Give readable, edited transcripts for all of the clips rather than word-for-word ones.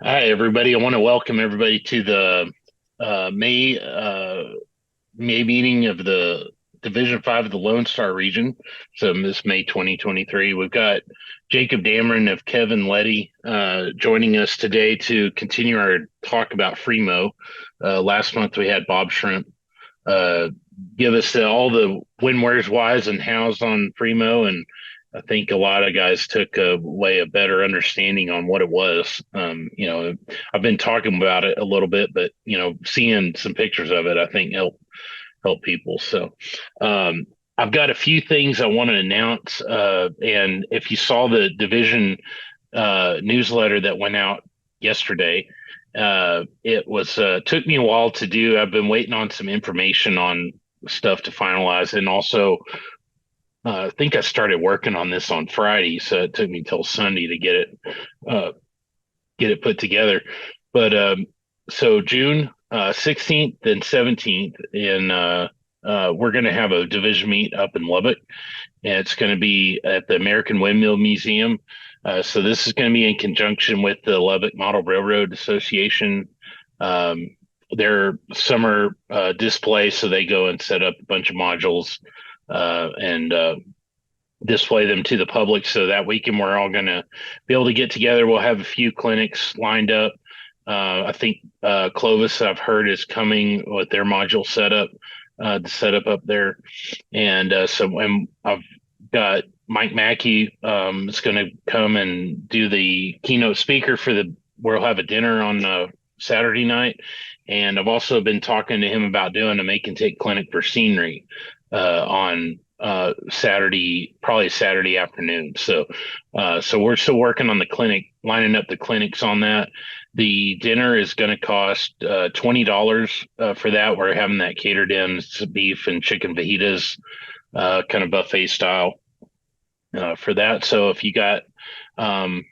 Hi, everybody. I want to welcome everybody to the May meeting of the Division Five of the Lone Star region. So this May 2023, we've got Jacob Dameron of Kevin Leddy joining us today to continue our talk about Fremo. Last month we had Bob Shrimp uh, give us all the when, where's, whys, and how's on Primo, and I think a lot of guys took away a better understanding on what it was. I've been talking about it a little bit, but seeing some pictures of it, I think help people. So, I've got a few things I want to announce, and if you saw the division newsletter that went out yesterday. It was took me a while to do. I've been waiting on some information on stuff to finalize, and also I think I started working on this on Friday, so it took me till Sunday to uh, get it put together. But so June 16th and 17th, we're going to have a division meet up in Lubbock, and it's going to be at the American Windmill Museum. So this is going to be in conjunction with the Lubbock Model Railroad Association. Um, their summer display, so they go and set up a bunch of modules and display them to the public. So that weekend, we're all going to be able to get together. We'll have a few clinics lined up. I think Clovis, I've heard, is coming with their module setup to set up there, and I've got Mike Mackey is going to come and do the keynote speaker for the. We'll have a dinner on Saturday night, and I've also been talking to him about doing a make and take clinic for scenery on Saturday, probably Saturday afternoon. So we're still working on the clinic, lining up the clinics on that. The dinner is going to cost $20 for that. We're having that catered in. It's beef and chicken fajitas, kind of buffet style for that. So if you got um,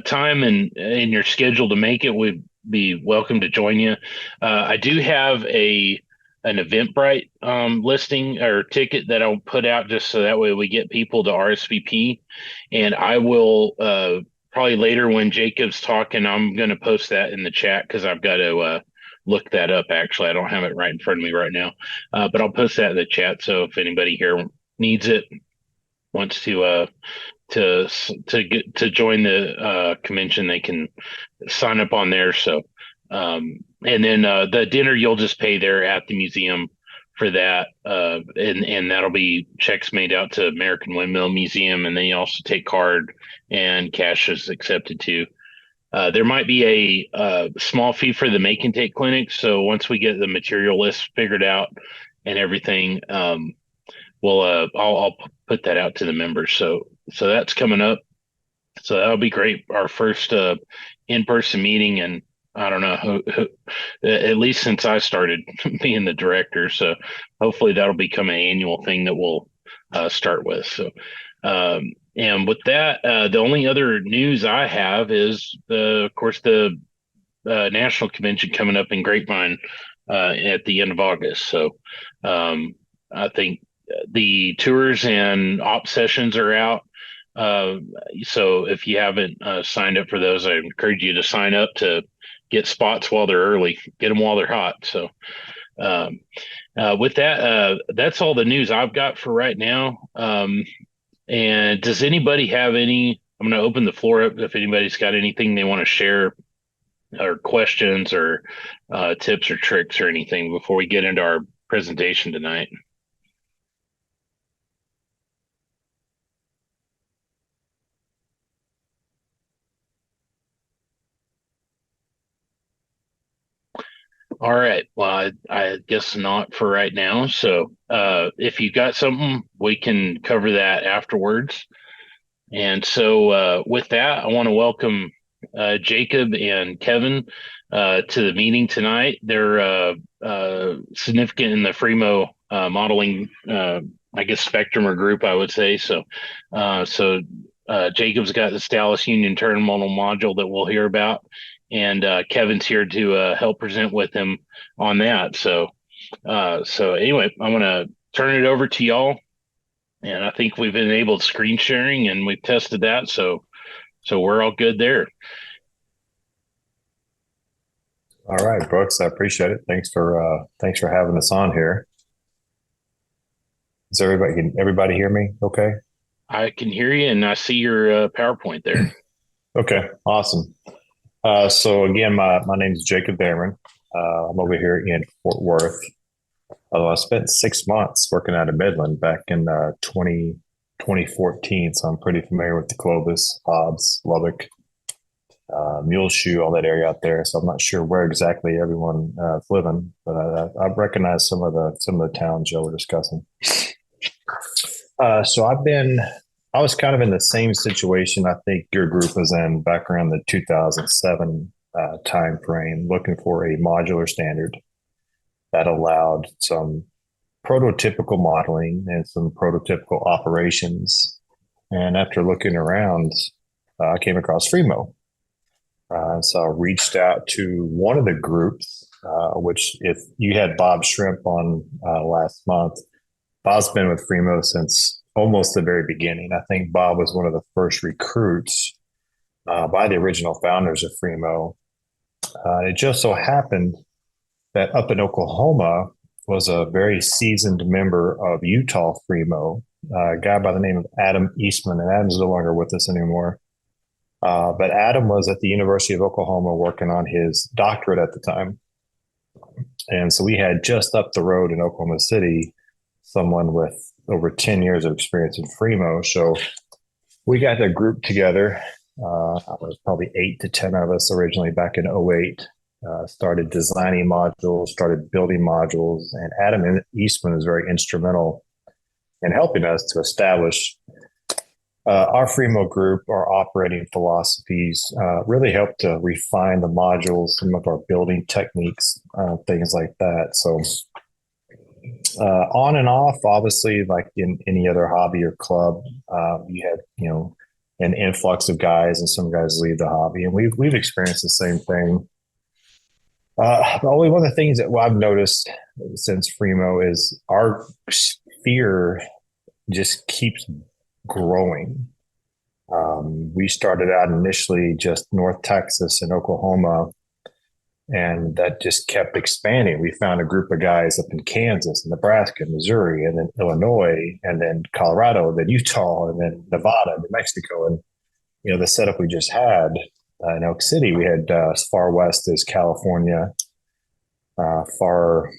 time and in your schedule to make it, we'd be welcome to join you. I do have a an Eventbrite listing or ticket that I'll put out just so that way we get people to RSVP, and I will probably later when Jacob's talking, I'm going to post that in the chat because I've got to look that up. Actually, I don't have it right in front of me right now, but I'll post that in the chat. So if anybody here needs it, wants to join the convention, they can sign up on there. So, and then the dinner you'll just pay there at the museum for that, and that'll be checks made out to American Windmill Museum, and then you also take card and cash is accepted too. There might be a small fee for the make and take clinic. So once we get the material list figured out and everything, I'll put that out to the members. So that's coming up. So that'll be great. Our first in-person meeting, and I don't know at least since I started being the director. So hopefully that'll become an annual thing that we'll start with. So and with that, the only other news I have is of course the national convention coming up in Grapevine at the end of August. So I think the tours and op sessions are out. Uh, so if you haven't signed up for those, I encourage you to sign up to get spots while they're early, get them while they're hot. So um, with that, that's all the news I've got for right now. And does anybody have any? I'm going to open the floor up if anybody's got anything they want to share or questions or tips or tricks or anything before we get into our presentation tonight. All right. Well, I guess not for right now. So, if you got something, we can cover that afterwards. And so, with that, I want to welcome Jacob and Kevin to the meeting tonight. They're significant in the Fremo modeling, I guess, spectrum or group, I would say. So Jacob's got the Dallas Union Terminal module that we'll hear about, and Kevin's here to help present with him on that. So anyway, I'm going to turn it over to y'all, and I think we've enabled screen sharing, and we've tested that, so we're all good there. All right, Brooks, I appreciate it. Thanks for having us on here. Is everybody can everybody hear me? Okay. I can hear you, and I see your PowerPoint there. Okay, awesome. So again, my name is Jacob Dameron. I'm over here in Fort Worth. Although I spent 6 months working out of Midland back in 2014, so I'm pretty familiar with the Clovis, Hobbs, Lubbock, Muleshoe, all that area out there. So I'm not sure where exactly everyone is living, but I recognize some of the towns y'all were discussing. So I was kind of in the same situation I think your group was in back around the 2007 time frame, looking for a modular standard that allowed some prototypical modeling and some prototypical operations. And after looking around, I came across Fremo. So I reached out to one of the groups, which if you had Bob Shrimp on last month, Bob's been with Fremo since almost the very beginning. I think Bob was one of the first recruits by the original founders of Fremo. It just so happened that up in Oklahoma was a very seasoned member of Utah Fremo, a guy by the name of Adam Eastman, and Adam's no longer with us anymore. But Adam was at the University of Oklahoma working on his doctorate at the time. And so we had just up the road in Oklahoma City someone with over 10 years of experience in Fremo. So we got the group together. It was probably 8 to 10 of us originally back in '08. Started designing modules, started building modules, and Adam Eastman is very instrumental in helping us to establish our Fremo group, our operating philosophies, really helped to refine the modules, some of our building techniques, things like that. So on and off, obviously, like in any other hobby or club, you had an influx of guys, and some guys leave the hobby, and we've experienced the same thing. Only one of the things that I've noticed since Fremo is our sphere just keeps growing. We started out initially just North Texas and Oklahoma, and that just kept expanding. We found a group of guys up in Kansas, and Nebraska, Missouri, and then Illinois, and then Colorado, and then Utah, and then Nevada, New Mexico, and the setup we just had in Elk City, we had as far west as California, far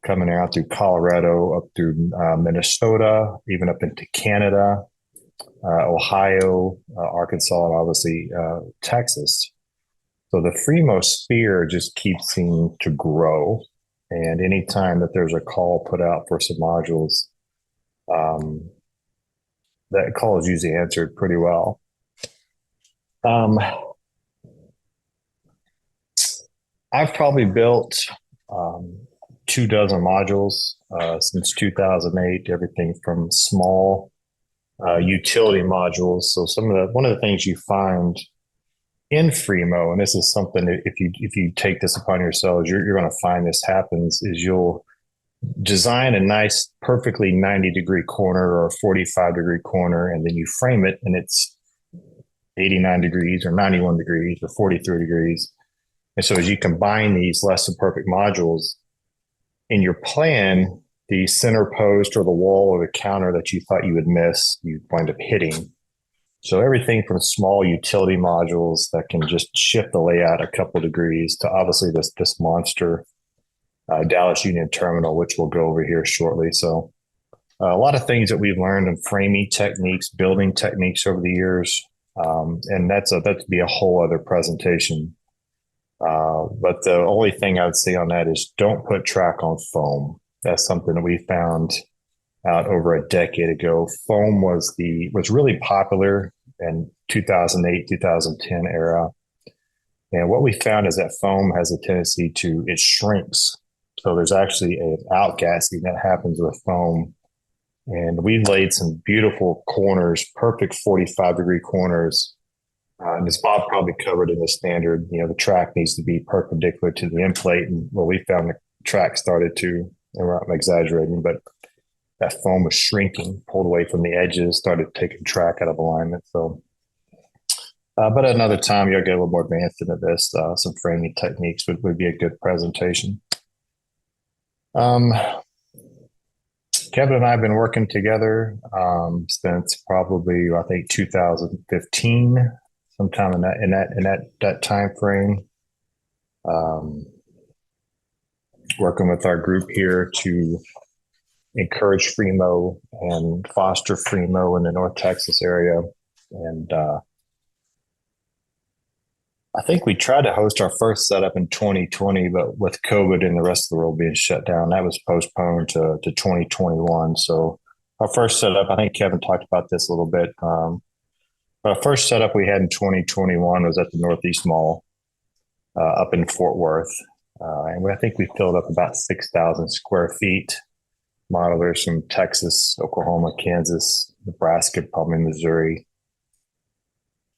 coming out through Colorado, up through Minnesota, even up into Canada, Ohio, Arkansas, and obviously Texas. So the Fremo sphere just keeps seeming to grow. And anytime that there's a call put out for some modules, um, that call is usually answered pretty well. Um, I've probably built 2 dozen modules since 2008, everything from small utility modules. So one of the things you find in Fremo, and this is something that if you take this upon yourselves, you're going to find this happens is you'll design a nice, perfectly 90-degree corner or a 45-degree corner, and then you frame it, and it's 89 degrees or 91 degrees or 43 degrees. And so as you combine these less than perfect modules in your plan, the center post or the wall or the counter that you thought you would miss, you wind up hitting. So everything from small utility modules that can just shift the layout a couple of degrees to obviously this monster Dallas Union Terminal, which we'll go over here shortly. So a lot of things that we've learned in framing techniques, building techniques over the years, and that'd be a whole other presentation. But the only thing I would say on that is don't put track on foam. That's something that we found out over a decade ago. Foam was really popular in 2008, 2010 era. And what we found is that foam has a tendency it shrinks. So there's actually an outgassing that happens with foam. And we laid some beautiful corners, perfect 45-degree corners. And as Bob probably covered in the standard, the track needs to be perpendicular to the end plate. And we found the track started to, I'm exaggerating, but that foam was shrinking, pulled away from the edges, started taking track out of alignment. So But another time, you'll get a little more advanced into this. Some framing techniques would be a good presentation. Um, Kevin and I have been working together since probably I think 2015, sometime in that time frame. Um, Working with our group here to encourage Fremo and foster Fremo in the North Texas area, and I think we tried to host our first setup in 2020, but with COVID and the rest of the world being shut down, that was postponed to 2021. So our first setup, I think Kevin talked about this a little bit. But our first setup we had in 2021 was at the Northeast Mall up in Fort Worth. And I think we filled up about 6,000 square feet. Modelers from Texas, Oklahoma, Kansas, Nebraska, probably Missouri.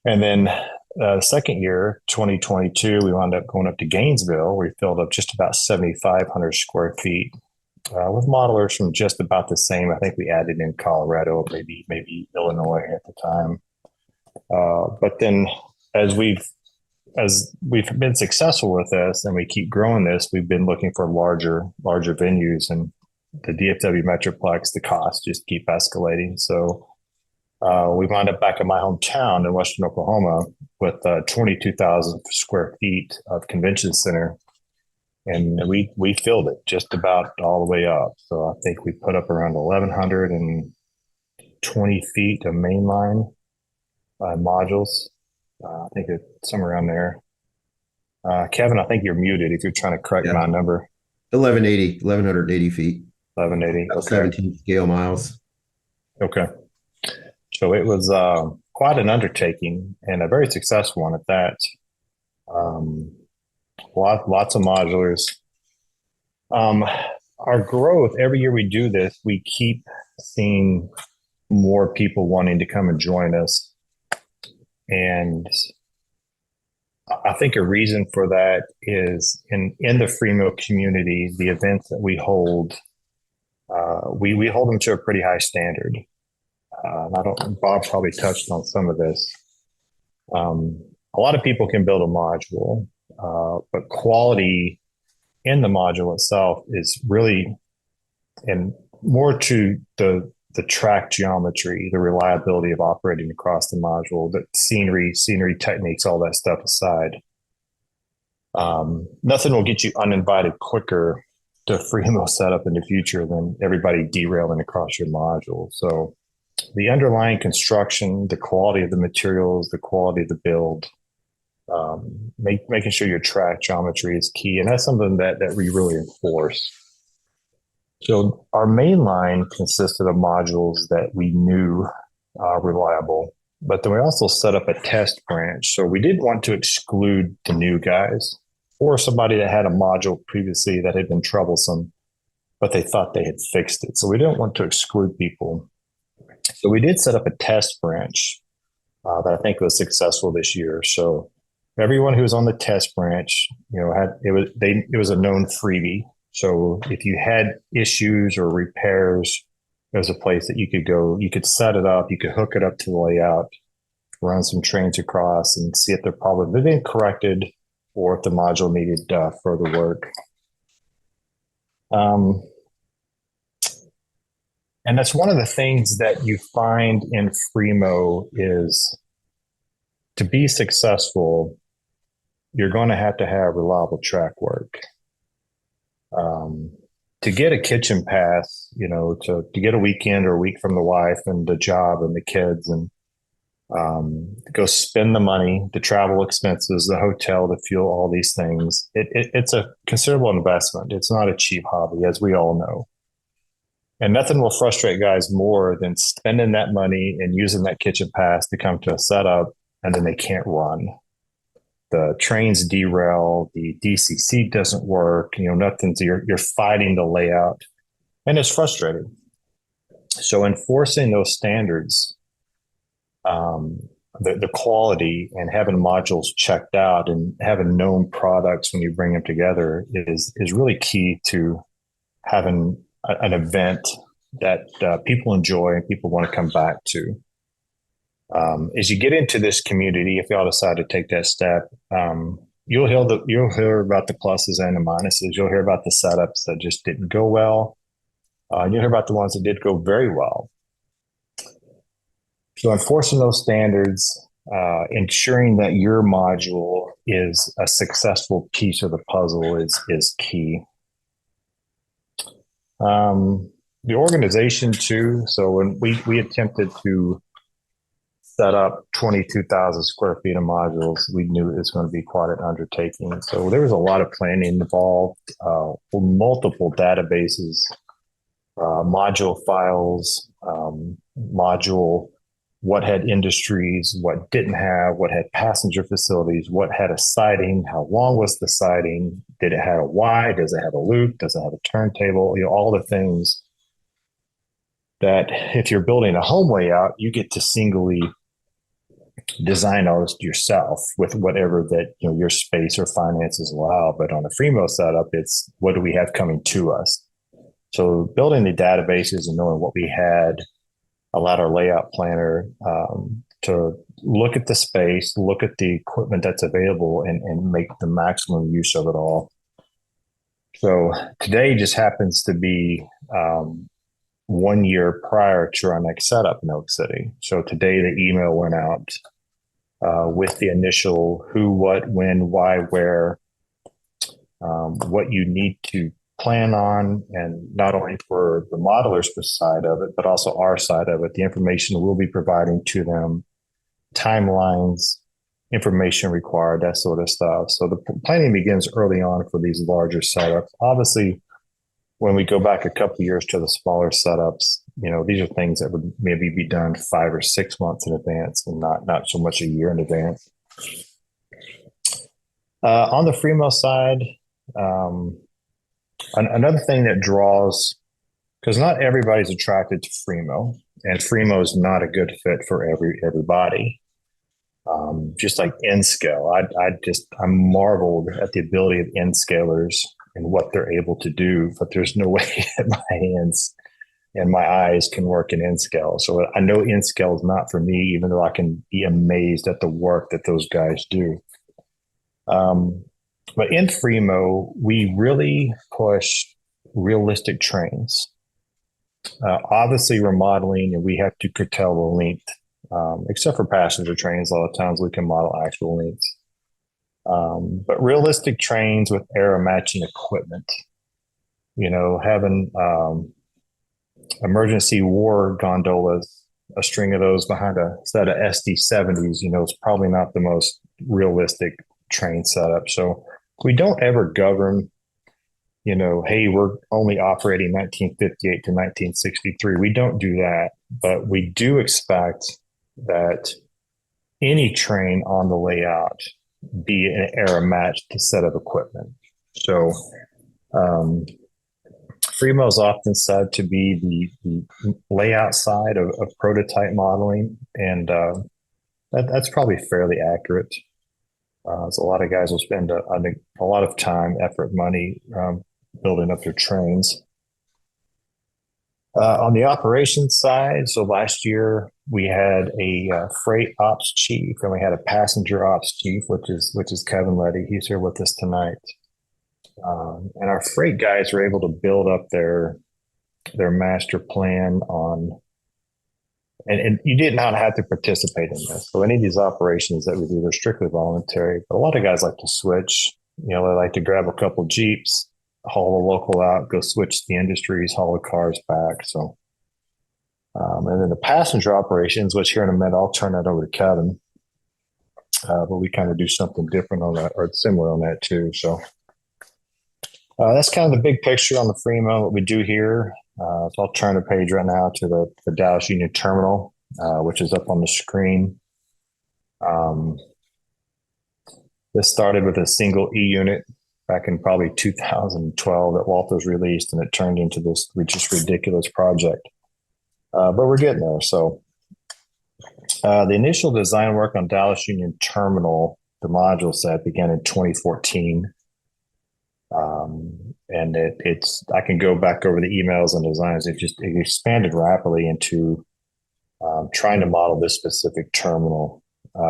And then second year, 2022, we wound up going up to Gainesville. We filled up just about 7,500 square feet with modelers from just about the same. I think we added in Colorado, maybe Illinois at the time. But then as we've been successful with this and we keep growing this, we've been looking for larger venues, and the DFW Metroplex, the costs just keep escalating. So we wound up back in my hometown in Western Oklahoma with 22,000 square feet of convention center. And we filled it just about all the way up. So I think we put up around 1,120 feet of mainline modules. I think it's somewhere around there. Kevin, I think you're muted if you're trying to correct my number. 1,180 feet. 1180. Okay. 17 scale miles. Okay. So it was quite an undertaking and a very successful one at that. Lots of modulars. Our growth, every year we do this, we keep seeing more people wanting to come and join us. And I think a reason for that is in the Fremo community, the events that we hold, we hold them to a pretty high standard. Bob probably touched on some of this. A lot of people can build a module, but quality in the module itself is really, and more to the track geometry, the reliability of operating across the module, the scenery techniques, all that stuff aside. Nothing will get you uninvited quicker to Fremo setup in the future than everybody derailing across your module. So the underlying construction, the quality of the materials, the quality of the build, making sure your track geometry is key. And that's something that we really enforce. So our main line consisted of modules that we knew reliable, but then we also set up a test branch. So we didn't want to exclude the new guys or somebody that had a module previously that had been troublesome, but they thought they had fixed it. So we didn't want to exclude people. So we did set up a test branch that I think was successful this year. So everyone who was on the test branch, it was a known freebie. So if you had issues or repairs, there was a place that you could go. You could set it up. You could hook it up to the layout, run some trains across, and see if the problem had been corrected or if the module needed further work. And that's one of the things that you find in Fremo is to be successful, you're going to have reliable track work. To get a kitchen pass, to get a weekend or a week from the wife and the job and the kids, and go spend the money, the travel expenses, the hotel, the fuel, all these things. It's a considerable investment. It's not a cheap hobby, as we all know. And nothing will frustrate guys more than spending that money and using that kitchen pass to come to a setup, and then they can't run. The trains derail, the DCC doesn't work, you're fighting the layout, and it's frustrating. So enforcing those standards, the quality, and having modules checked out and having known products when you bring them together is really key to having an event that people enjoy and people want to come back to. As you get into this community, if y'all decide to take that step, you'll hear about the pluses and the minuses. You'll hear about the setups that just didn't go well. You'll hear about the ones that did go very well. So enforcing those standards, ensuring that your module is a successful piece of the puzzle is key. The organization too. So when we attempted to set up 22,000 square feet of modules, we knew it was going to be quite an undertaking. So there was a lot of planning involved, multiple databases, module files, module, what had industries, what didn't have, what had passenger facilities, what had a siding, how long was the siding, did it have a Y, does it have a loop, does it have a turntable, all the things that if you're building a home layout, you get to singly design those yourself with whatever that your space or finances allow. But on a Fremo setup, it's what do we have coming to us? So building the databases and knowing what we had allowed our layout planner to look at the space, look at the equipment that's available, and make the maximum use of it all. So today just happens to be 1 year prior to our next setup in Oak City. So today the email went out with the initial who, what, when, why, where, what you need to plan on, and not only for the modeler's side of it, but also our side of it, the information we'll be providing to them, timelines, information required, that sort of stuff. So the planning begins early on for these larger setups. Obviously, when we go back a couple of years to the smaller setups, these are things that would maybe be done 5 or 6 months in advance and not so much a year in advance. On the Fremo side, another thing that draws, because not everybody's attracted to Fremo, and Fremo is not a good fit for everybody. Just like N-Scale, I'm marveled at the ability of N-Scalers and what they're able to do, but there's no way that my hands and my eyes can work in N-Scale. So I know N-Scale is not for me, even though I can be amazed at the work that those guys do. But in Fremo, we really push realistic trains. Obviously, remodeling, and we have to curtail the length, except for passenger trains. A lot of times we can model actual lengths. But realistic trains with era matching equipment, having emergency war gondolas, a string of those behind a set of SD70s, is probably not the most realistic train setup. So we don't ever govern, hey, we're only operating 1958 to 1963. We don't do that, but we do expect that any train on the layout be an era matched set of equipment. So Fremo is often said to be the layout side of prototype modeling, and that's probably fairly accurate. So a lot of guys will spend a lot of time, effort, money building up their trains. On the operations side, so last year we had a freight ops chief and we had a passenger ops chief, which is Kevin Leddy. He's here with us tonight. And our freight guys were able to build up their master plan on, and you did not have to participate in this. So any of these operations that we do, they're strictly voluntary. But a lot of guys like to switch. They like to grab a couple Jeeps, haul the local out, go switch the industries, haul the cars back. So, and then the passenger operations, which here in a minute, I'll turn that over to Kevin. But we kind of do something different on that, or similar on that too. So that's kind of the big picture on the Fremo, what we do here. So I'll turn the page right now to the Dallas Union Terminal, which is up on the screen. This started with a single E unit back in probably 2012 that Walters released, and it turned into this just ridiculous project. But we're getting there. So the initial design work on Dallas Union Terminal, the module set, began in 2014. And I can go back over the emails and designs. It expanded rapidly into trying to model this specific terminal.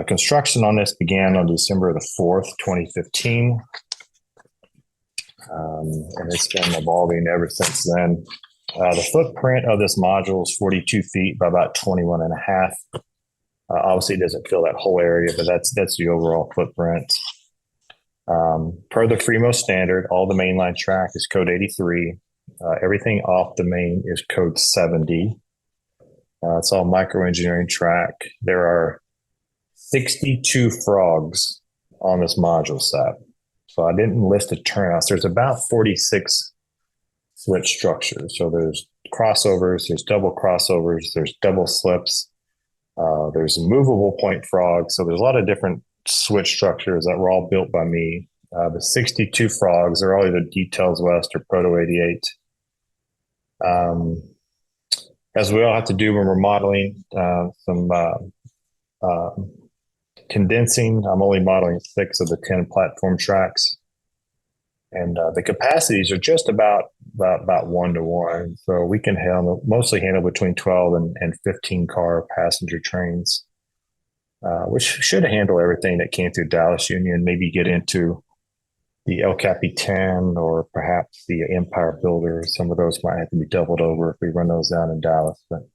Construction on this began on December the 4th, 2015. And it's been evolving ever since then. The footprint of this module is 42 feet by about 21 and a half. Obviously, it doesn't fill that whole area, but that's the overall footprint. Per the Fremo standard, all the mainline track is code 83. Everything off the main is code 70. It's all microengineering track. There are 62 frogs on this module set. So I didn't list the turnouts. There's about 46 switch structures. So there's crossovers, there's double crossovers, there's double slips, there's movable point frogs. So there's a lot of different switch structures that were all built by me. The 62 frogs are all either Details West or Proto 88. As we all have to do when we're modeling, some condensing. I'm only modeling 6 of the 10 platform tracks. And the capacities are just about 1-to-1. So we can mostly handle between 12 and 15 car passenger trains, which should handle everything that came through Dallas Union, maybe get into the El Capitan or perhaps the Empire Builder. Some of those might have to be doubled over if we run those down in Dallas. But,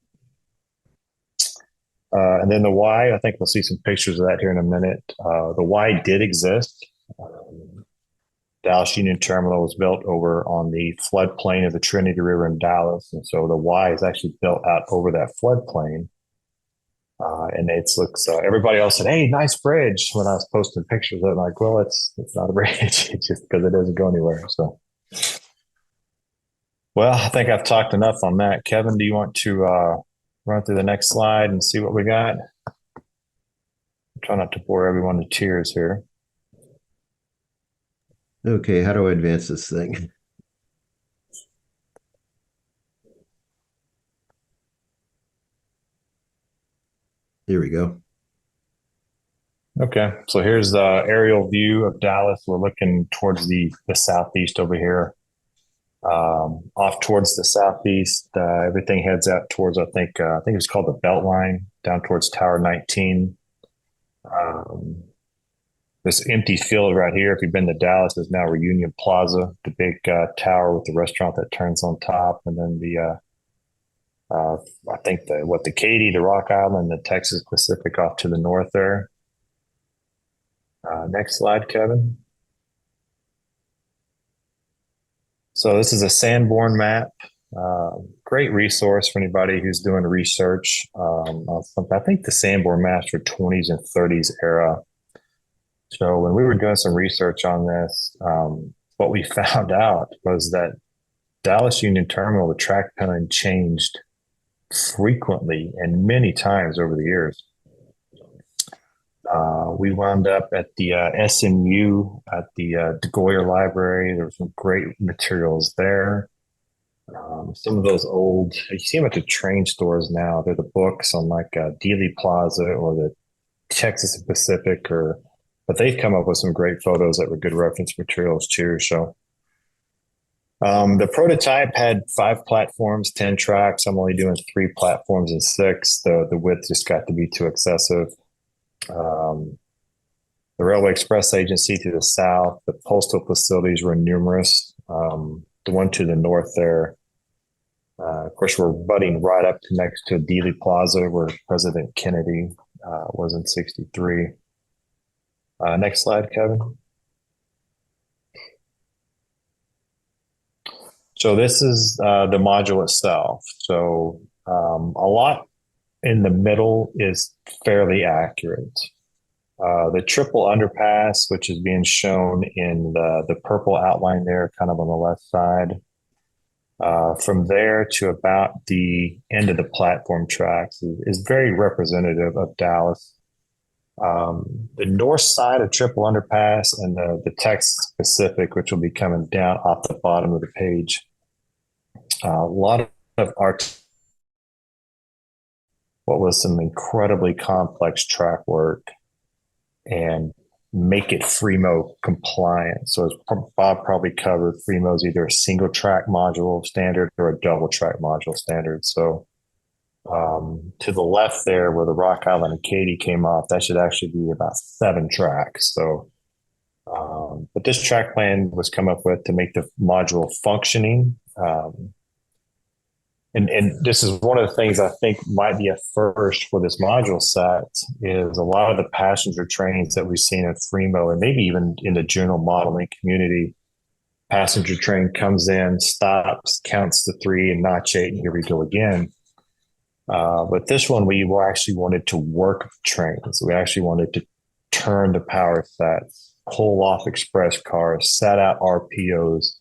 and then the Y, I think we'll see some pictures of that here in a minute. The Y did exist. Dallas Union Terminal was built over on the floodplain of the Trinity River in Dallas. And so the Y is actually built out over that floodplain. And it looks, everybody else said, "Hey, nice bridge." When I was posting pictures, I'm like, well, it's not a bridge. It's just because it doesn't go anywhere. So, well, I think I've talked enough on that. Kevin, do you want to run through the next slide and see what we got? Try not to bore everyone to tears here. Okay, how do I advance this thing? Here we go. Okay, so here's the aerial view of Dallas. We're looking towards the southeast over here. Off towards the southeast, everything heads out towards, I think it's called the Beltline, down towards Tower 19. This empty field right here, if you've been to Dallas, is now Reunion Plaza, the big tower with the restaurant that turns on top, and then the I think the Katy, the Rock Island, the Texas Pacific off to the north there. Next slide, Kevin. So this is a Sanborn map. Great resource for anybody who's doing research. I think the Sanborn maps were 20s and 30s era. So when we were doing some research on this, what we found out was that Dallas Union Terminal, the track pattern changed frequently and many times over the years. We wound up at the SMU at the DeGoyer Library. There were some great materials there. Some of those old, you see them at the train stores now. They're the books on like Dealey Plaza or the Texas Pacific, but they've come up with some great photos that were good reference materials too. So the prototype had 5 platforms, 10 tracks. I'm only doing 3 platforms and 6. The width just got to be too excessive. The Railway Express Agency to the south, the postal facilities were numerous. The one to the north there, of course, we're butting right up to next to Dealey Plaza, where President Kennedy was in '63. Next slide, Kevin. So this is the module itself. So a lot in the middle is fairly accurate. The triple underpass, which is being shown in the purple outline there, kind of on the left side. From there to about the end of the platform tracks is very representative of Dallas. The north side of triple underpass and the Texas Pacific, which will be coming down off the bottom of the page. A lot of art. What was some incredibly complex track work and make it Fremo compliant. So as Bob probably covered, Fremo's either a single track module standard or a double track module standard. So To the left there, where the Rock Island and Katy came off, that should actually be about 7 tracks. So, but this track plan was come up with to make the module functioning. And this is one of the things I think might be a first for this module set is a lot of the passenger trains that we've seen in Fremo and maybe even in the general modeling community. Passenger train comes in, stops, counts to 3 and notch 8, and here we go again. But this one, we actually wanted to work trains. We actually wanted to turn the power sets, pull off express cars, set out RPOs,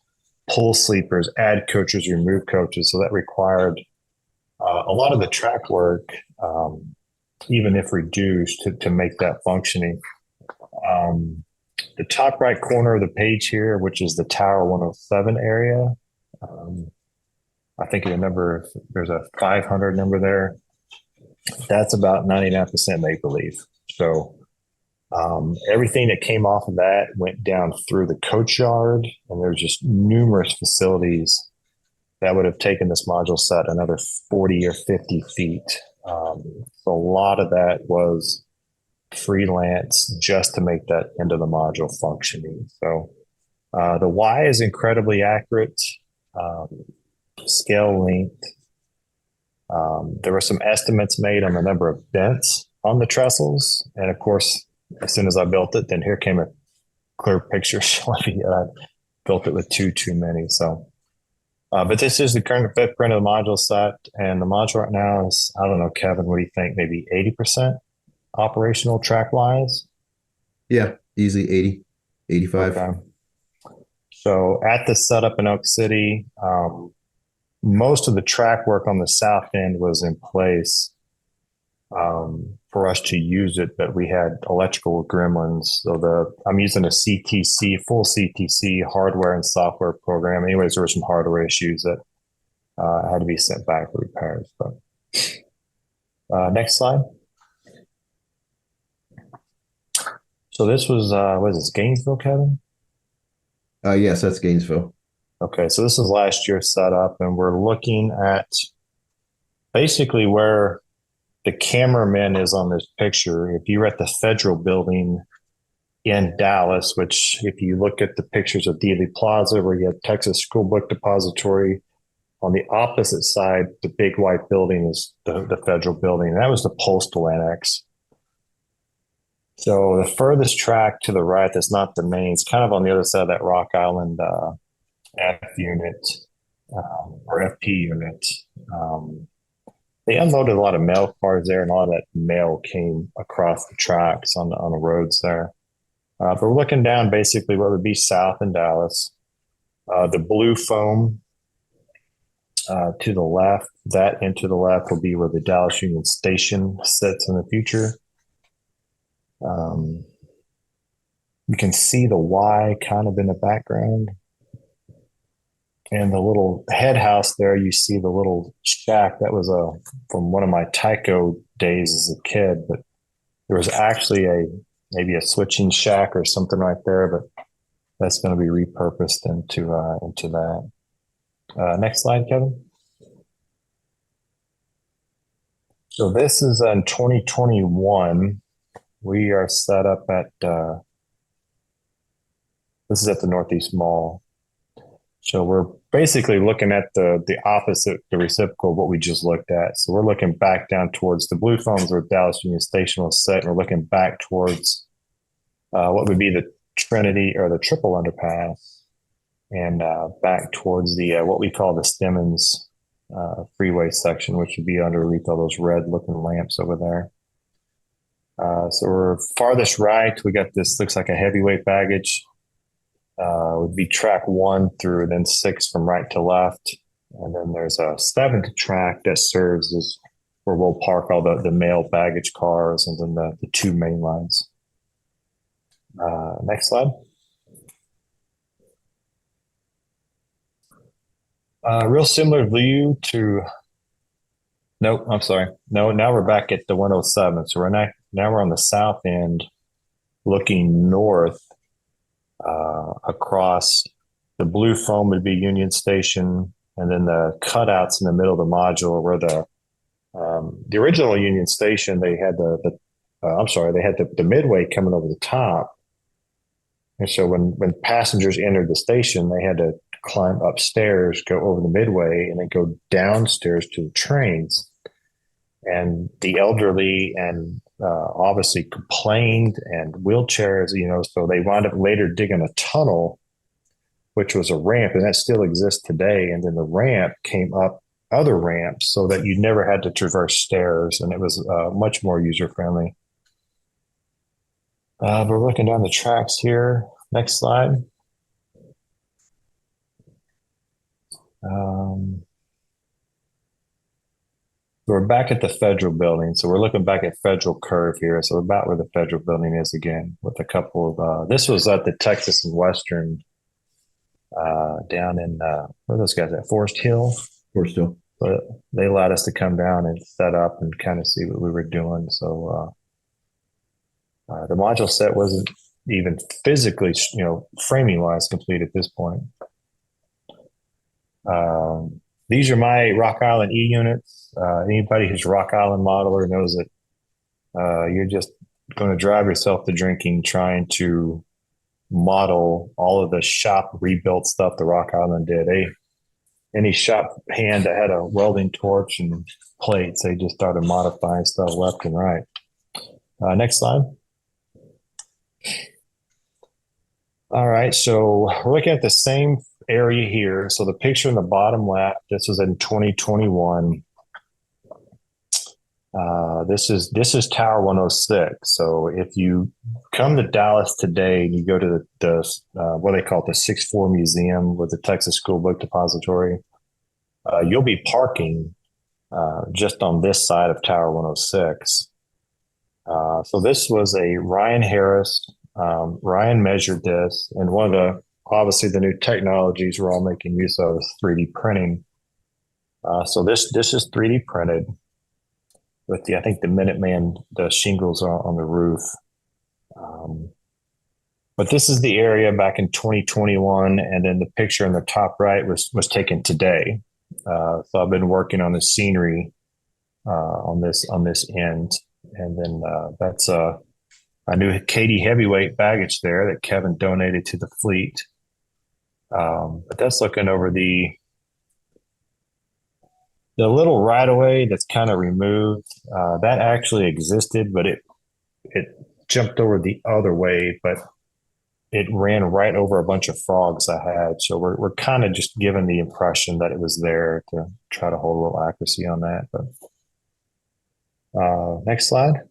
pull sleepers, add coaches, remove coaches. So that required a lot of the track work, even if reduced, to make that functioning. The top right corner of the page here, which is the Tower 107 area, I think the number, there's a 500 number there. That's about 99% make believe. So everything that came off of that went down through the coach yard, and there's just numerous facilities that would have taken this module set another 40 or 50 feet. So a lot of that was freelance just to make that end of the module functioning. So the Y is incredibly accurate. Scale length. There were some estimates made on the number of bents on the trestles. And of course, as soon as I built it, then here came a clear picture showing me that I built it with too many. So, but this is the current footprint of the module set. And the module right now is, I don't know, Kevin, what do you think? Maybe 80% operational track wise? Yeah, easily 80, 85. Okay. So at the setup in Oak City, most of the track work on the south end was in place for us to use it, but we had electrical gremlins. So I'm using a CTC, full CTC hardware and software program. Anyways, there were some hardware issues that had to be sent back for repairs. But next slide. So this was, what is this, Gainesville, Kevin? Yes, that's Gainesville. Okay, so this is last year's setup, and we're looking at basically where the cameraman is on this picture. If you were at the federal building in Dallas, which if you look at the pictures of Dealey Plaza, where you have Texas School Book Depository, on the opposite side, the big white building is the federal building. And that was the postal annex. So the furthest track to the right, that's not the main, it's kind of on the other side of that Rock Island F unit or FP unit. They unloaded a lot of mail cars there, and a lot of that mail came across the tracks on the roads there. But we're looking down basically what would be south in Dallas. The blue foam to the left, that and to the left will be where the Dallas Union Station sits in the future. You can see the Y kind of in the background. And the little head house there, you see the little shack. That was from one of my Tyco days as a kid, but there was actually maybe a switching shack or something right there, but that's going to be repurposed into that. Next slide, Kevin. So this is in 2021. We are set up at, this is at the Northeast Mall. So we're basically looking at the opposite, the reciprocal of what we just looked at. So we're looking back down towards the blue foams where Dallas Union Station was set. And we're looking back towards what would be the Trinity or the Triple Underpass, and back towards the what we call the Stemmons freeway section, which would be underneath all those red looking lamps over there. So we're farthest right. We got this, looks like a heavyweight baggage. Would be track 1 through then 6 from right to left. And then there's a 7th track that serves as where we'll park all the mail baggage cars, and then the 2 main lines. Next slide. Real similar view to, nope, I'm sorry. No, now we're back at the 107. So now we're on the south end looking north. Across the blue foam would be Union Station, and then the cutouts in the middle of the module where the The original Union Station, they had they had the midway coming over the top. And so when passengers entered the station, they had to climb upstairs, go over the midway, and then go downstairs to the trains. And the elderly and obviously complained, and wheelchairs, so they wound up later digging a tunnel, which was a ramp, and that still exists today. And then the ramp came up other ramps so that you never had to traverse stairs, and it was much more user friendly. We're looking down the tracks here. Next slide. We're back at the Federal Building. So we're looking back at Federal Curve here. So about where the Federal Building is again, with a couple of, this was at the Texas and Western down in, where are those guys at? Forest Hill? Forest Hill. But they allowed us to come down and set up and kind of see what we were doing. So the module set wasn't even physically, framing wise complete at this point. These are my Rock Island E units. Anybody who's Rock Island modeler knows that you're just going to drive yourself to drinking trying to model all of the shop rebuilt stuff the Rock Island did. Any shop hand that had a welding torch and plates, they just started modifying stuff left and right. Next slide. All right, so we're looking at the same area here. So the picture in the bottom left, this was in 2021. This is Tower 106. So if you come to Dallas today and you go to the what they call it, the 6-4 Museum with the Texas School Book Depository, you'll be parking just on this side of Tower 106. So this was a Ryan Harris. Ryan measured this, and one of the obviously the new technologies we're all making use of is 3D printing. So this is 3D printed with I think the Minuteman, the shingles on the roof. But this is the area back in 2021, and then the picture in the top right was taken today. So I've been working on the scenery on this end, and then that's a new Katie heavyweight baggage there that Kevin donated to the fleet. But that's looking over the little right of way that's kind of removed. That actually existed, but it jumped over the other way, but it ran right over a bunch of frogs I had. So we're kind of just given the impression that it was there to try to hold a little accuracy on that. But next slide.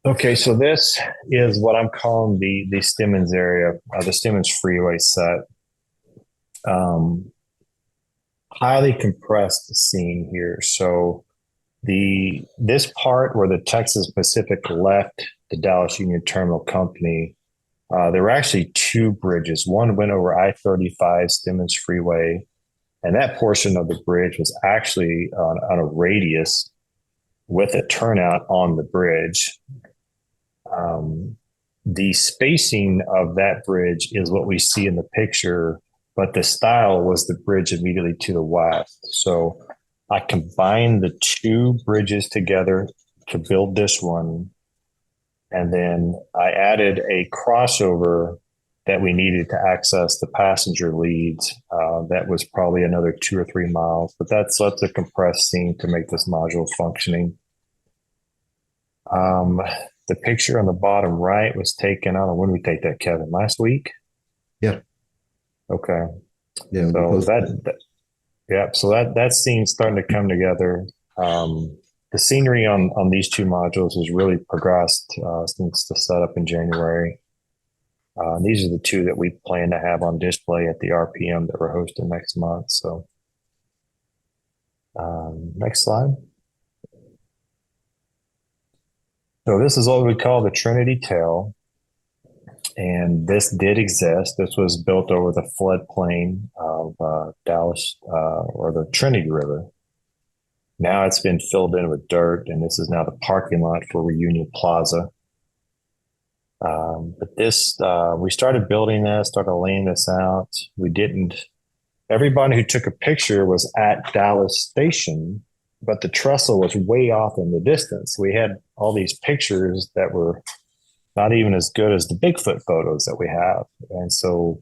Okay, so this is what I'm calling the Stemmons area, the Stemmons Freeway set. Highly compressed scene here. So this part where the Texas Pacific left the Dallas Union Terminal Company, there were actually two bridges. One went over I-35 Stemmons Freeway, and that portion of the bridge was actually on a radius with a turnout on the bridge. The spacing of that bridge is what we see in the picture, but the style was the bridge immediately to the west. So I combined the two bridges together to build this one. And then I added a crossover that we needed to access the passenger leads. That was probably another 2 or 3 miles, but that's a compressed scene to make this module functioning. The picture on the bottom right was taken, I don't know, when we take that, Kevin? Last week? Yeah. Okay. Yeah. So that scene's starting to come together. The scenery on these two modules has really progressed since the setup in January. These are the two that we plan to have on display at the RPM that we're hosting next month. So next slide. So this is what we call the Trinity Tail. And this did exist. This was built over the floodplain of Dallas or the Trinity River. Now it's been filled in with dirt, and this is now the parking lot for Reunion Plaza. But this, we started building this, started laying this out. We didn't everybody who took a picture was at Dallas Station, but the trestle was way off in the distance. We had all these pictures that were not even as good as the Bigfoot photos that we have. And so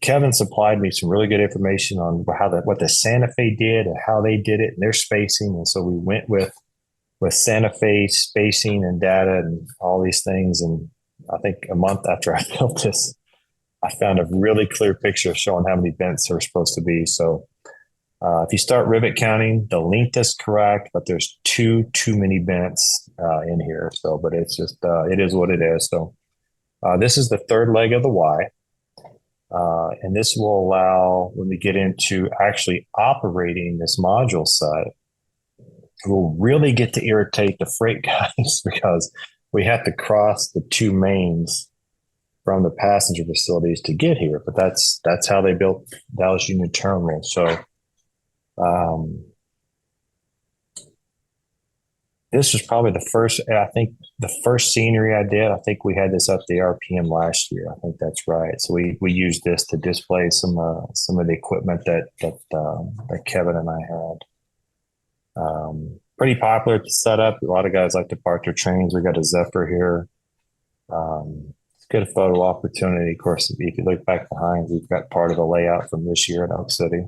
Kevin supplied me some really good information on what the Santa Fe did and how they did it and their spacing. And so we went with Santa Fe spacing and data and all these things. And I think a month after I built this, I found a really clear picture showing how many vents are supposed to be. So if you start rivet counting, the length is correct, but there's too many vents in here. So, but it's just it is what it is. So this is the third leg of the Y. And this will allow, when we get into actually operating this module site, we'll really get to irritate the freight guys because we have to cross the two mains from the passenger facilities to get here. But that's how they built Dallas Union Terminal. So this was probably the first scenery I did. I think we had this up the RPM last year. I think that's right. So we used this to display some of the equipment that Kevin and I had. Pretty popular to set up. A lot of guys like to park their trains. We got a Zephyr here. It's a good photo opportunity. Of course, if you look back behind, we've got part of the layout from this year in Oak City.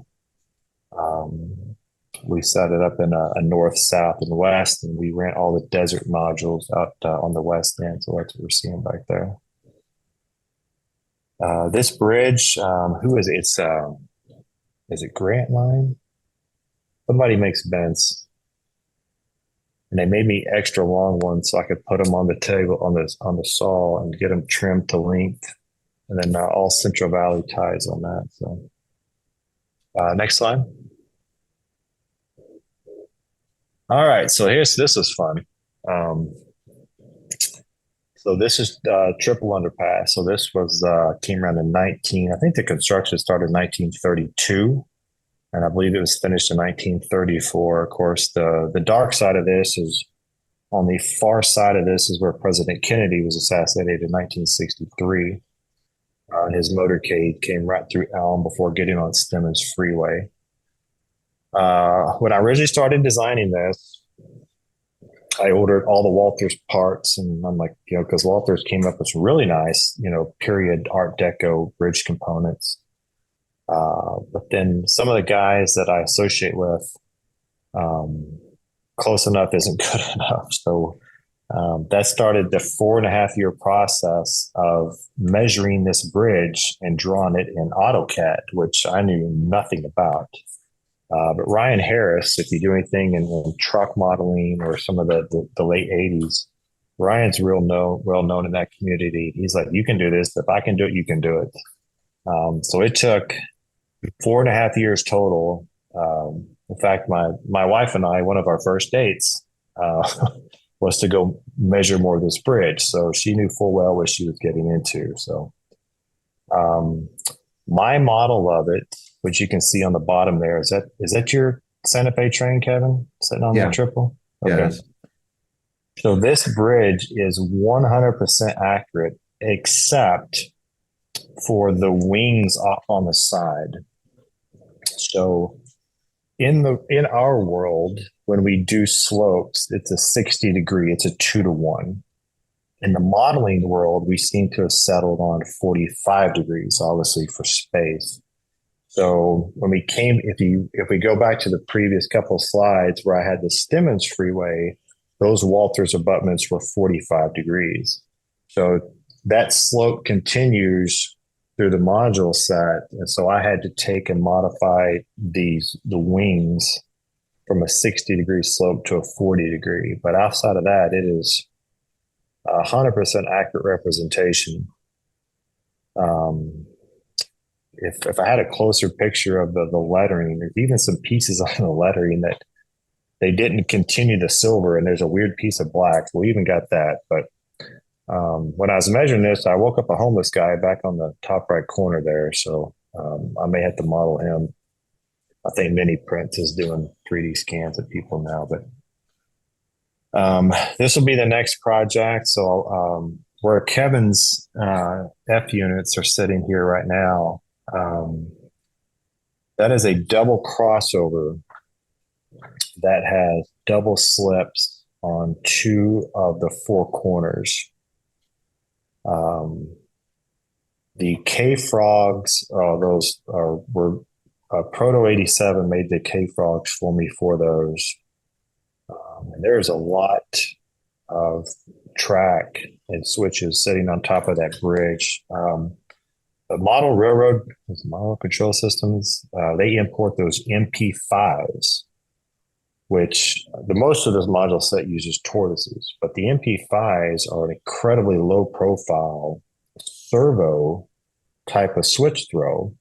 We set it up in a north, south, and west, and we ran all the desert modules out on the west end. So that's what we're seeing back there. This bridge, who is it? Is it Grant Line? Somebody makes vents, and they made me extra long ones so I could put them on the table on the saw and get them trimmed to length, and then all Central Valley ties on that. So next slide. All right, so this is fun. So this is triple underpass. So this was came around in I think the construction started in 1932, and I believe it was finished in 1934. Of course, the dark side of this is on the far side of this is where President Kennedy was assassinated in 1963. His motorcade came right through Elm before getting on Stemmons Freeway. When I originally started designing this, I ordered all the Walters parts, and I'm like, because Walters came up with some really nice, period Art Deco bridge components. But then some of the guys that I associate with, close enough isn't good enough. So that started the 4.5-year process of measuring this bridge and drawing it in AutoCAD, which I knew nothing about. But Ryan Harris, if you do anything in truck modeling or some of the late 80s, Ryan's well known in that community. He's like, you can do this. If I can do it, you can do it. So it took 4.5 years total. In fact, my wife and I, one of our first dates was to go measure more of this bridge. So she knew full well what she was getting into. So my model of it, which you can see on the bottom there, is that your Santa Fe train, Kevin, sitting on the triple? Okay. Yeah. So this bridge is 100% accurate, except for the wings off on the side. So in our world, when we do slopes, it's a 60 degree, it's a 2-to-1. In the modeling world, we seem to have settled on 45 degrees, obviously for space. So when if we go back to the previous couple of slides where I had the Stemmons Freeway, those Walters abutments were 45 degrees. So that slope continues through the module set. And so I had to take and modify the wings from a 60 degree slope to a 40 degree. But outside of that, it is 100% accurate representation. If I had a closer picture of the lettering, there's even some pieces on the lettering that they didn't continue the silver, and there's a weird piece of black. We even got that. But when I was measuring this, I woke up a homeless guy back on the top right corner there. So I may have to model him. I think Mini Print is doing 3D scans of people now. But this will be the next project. So where Kevin's F units are sitting here right now, That is a double crossover that has double slips on two of the four corners. The K Frogs, those were Proto 87 made the K Frogs for me for those. And there's a lot of track and switches sitting on top of that bridge. The model railroad, model control systems, they import those MP5s, which the most of this module set uses tortoises, but the MP5s are an incredibly low profile servo type of switch throw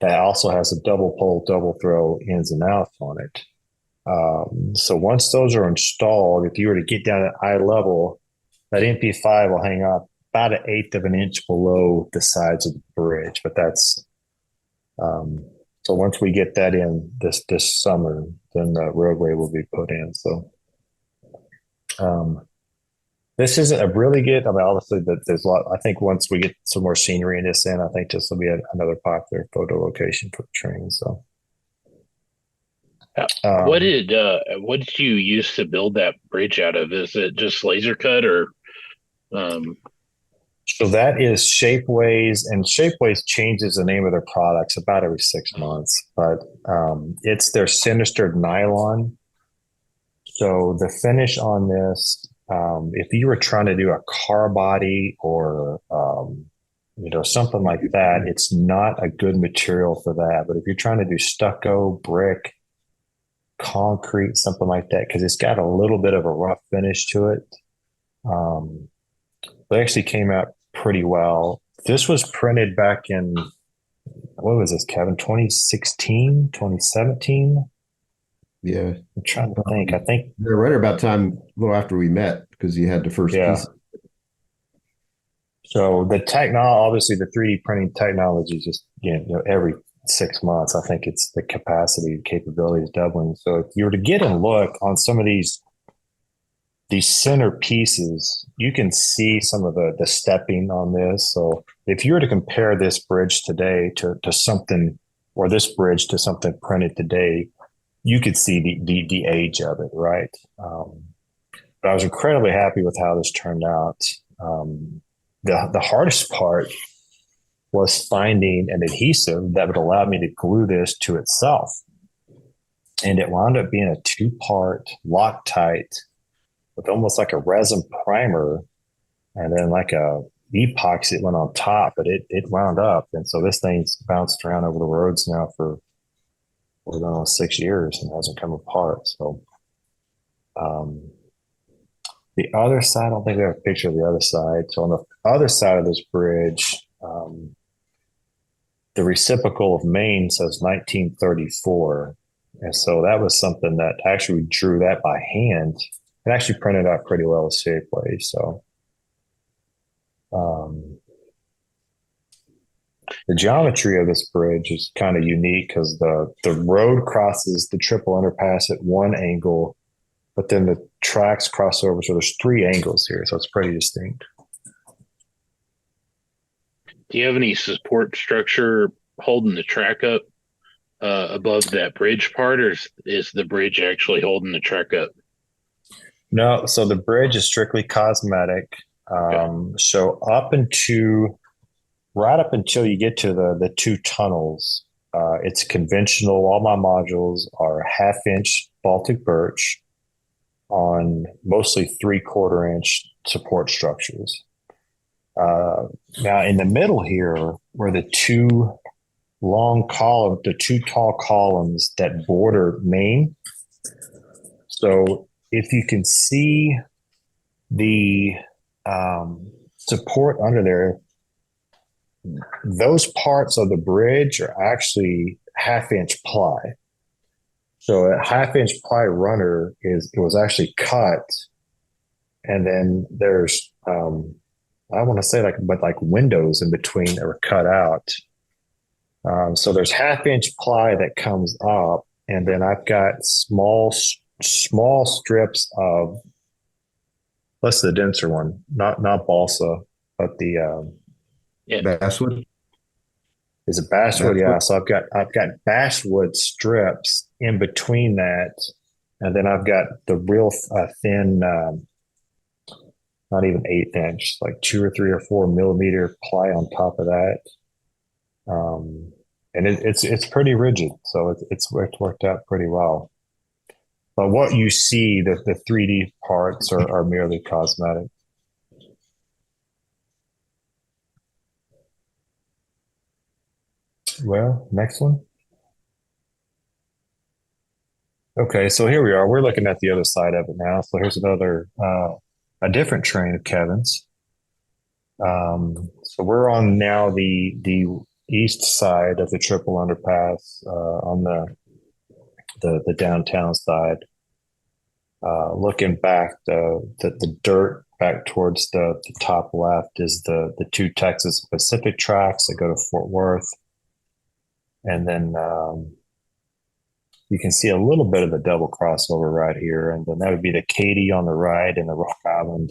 that also has a double pole, double throw ins and outs on it. So once those are installed, if you were to get down at eye level, that MP5 will hang up about 1/8 of an inch below the sides of the bridge. But that's so once we get that in this summer, then the roadway will be put in. So this isn't a really good. I mean, obviously, there's a lot. I think once we get some more scenery in this end, I think this will be another popular photo location for the train. So. What did you use to build that bridge out of? Is it just laser cut or So that is Shapeways, and Shapeways changes the name of their products about every 6 months, but it's their sinistered nylon. So the finish on this, if you were trying to do a car body or something like that, it's not a good material for that. But if you're trying to do stucco, brick, concrete, something like that, because it's got a little bit of a rough finish to it. They actually came out pretty well. This was printed back in, what was this, Kevin? 2016, 2017? Yeah. I'm trying to think. I think they're right about time, a little after we met, because you had the first piece. So the obviously the 3D printing technology is just, every 6 months, I think it's the capacity, capability is doubling. So if you were to get and look on some of these center pieces, you can see some of the stepping on this. So if you were to compare this bridge today to something, or this bridge to something printed today, you could see the age of it, right? But I was incredibly happy with how this turned out. The hardest part was finding an adhesive that would allow me to glue this to itself. And it wound up being a 2-part Loctite with almost like a resin primer and then like a epoxy that went on top, but it wound up. And so this thing's bounced around over the roads now for 6 years and hasn't come apart. So the other side, I don't think we have a picture of the other side. So on the other side of this bridge, the reciprocal of Maine says 1934. And so that was something that actually drew that by hand. It actually printed out pretty well with Shapeways. So the geometry of this bridge is kind of unique because the road crosses the triple underpass at one angle, but then the tracks cross over. So there's 3 angles here. So it's pretty distinct. do you have any support structure holding the track up above that bridge part, or is the bridge actually holding the track up? No, so the bridge is strictly cosmetic. So right up until you get to the 2 tunnels, it's conventional. All my modules are 1/2-inch Baltic birch on mostly 3/4-inch support structures. Now in the middle here, where the 2 tall columns that border Maine. So if you can see the support under there, those parts of the bridge are actually 1/2-inch ply. So a 1/2-inch ply runner it was actually cut, and then there's I want to say like windows in between that were cut out. So there's 1/2-inch ply that comes up, and then I've got small strips of, what's the denser one? Not balsa, but the Basswood. Is it basswood? Yeah. Basswood? So I've got basswood strips in between that, and then I've got the real thin, not even 1/8 inch, like 2 or 3 or 4 millimeter ply on top of that. And it's pretty rigid, so it's worked out pretty well. But what you see, the 3D parts are merely cosmetic. Well, next one. Okay, so here we are. We're looking at the other side of it now. So here's another a different train of Kevin's. So we're on now the east side of the triple underpass on the downtown side. Looking back, the dirt back towards the top left is the two Texas Pacific tracks that go to Fort Worth, and then you can see a little bit of the double crossover right here, and then that would be the Katy on the right and the Rock Island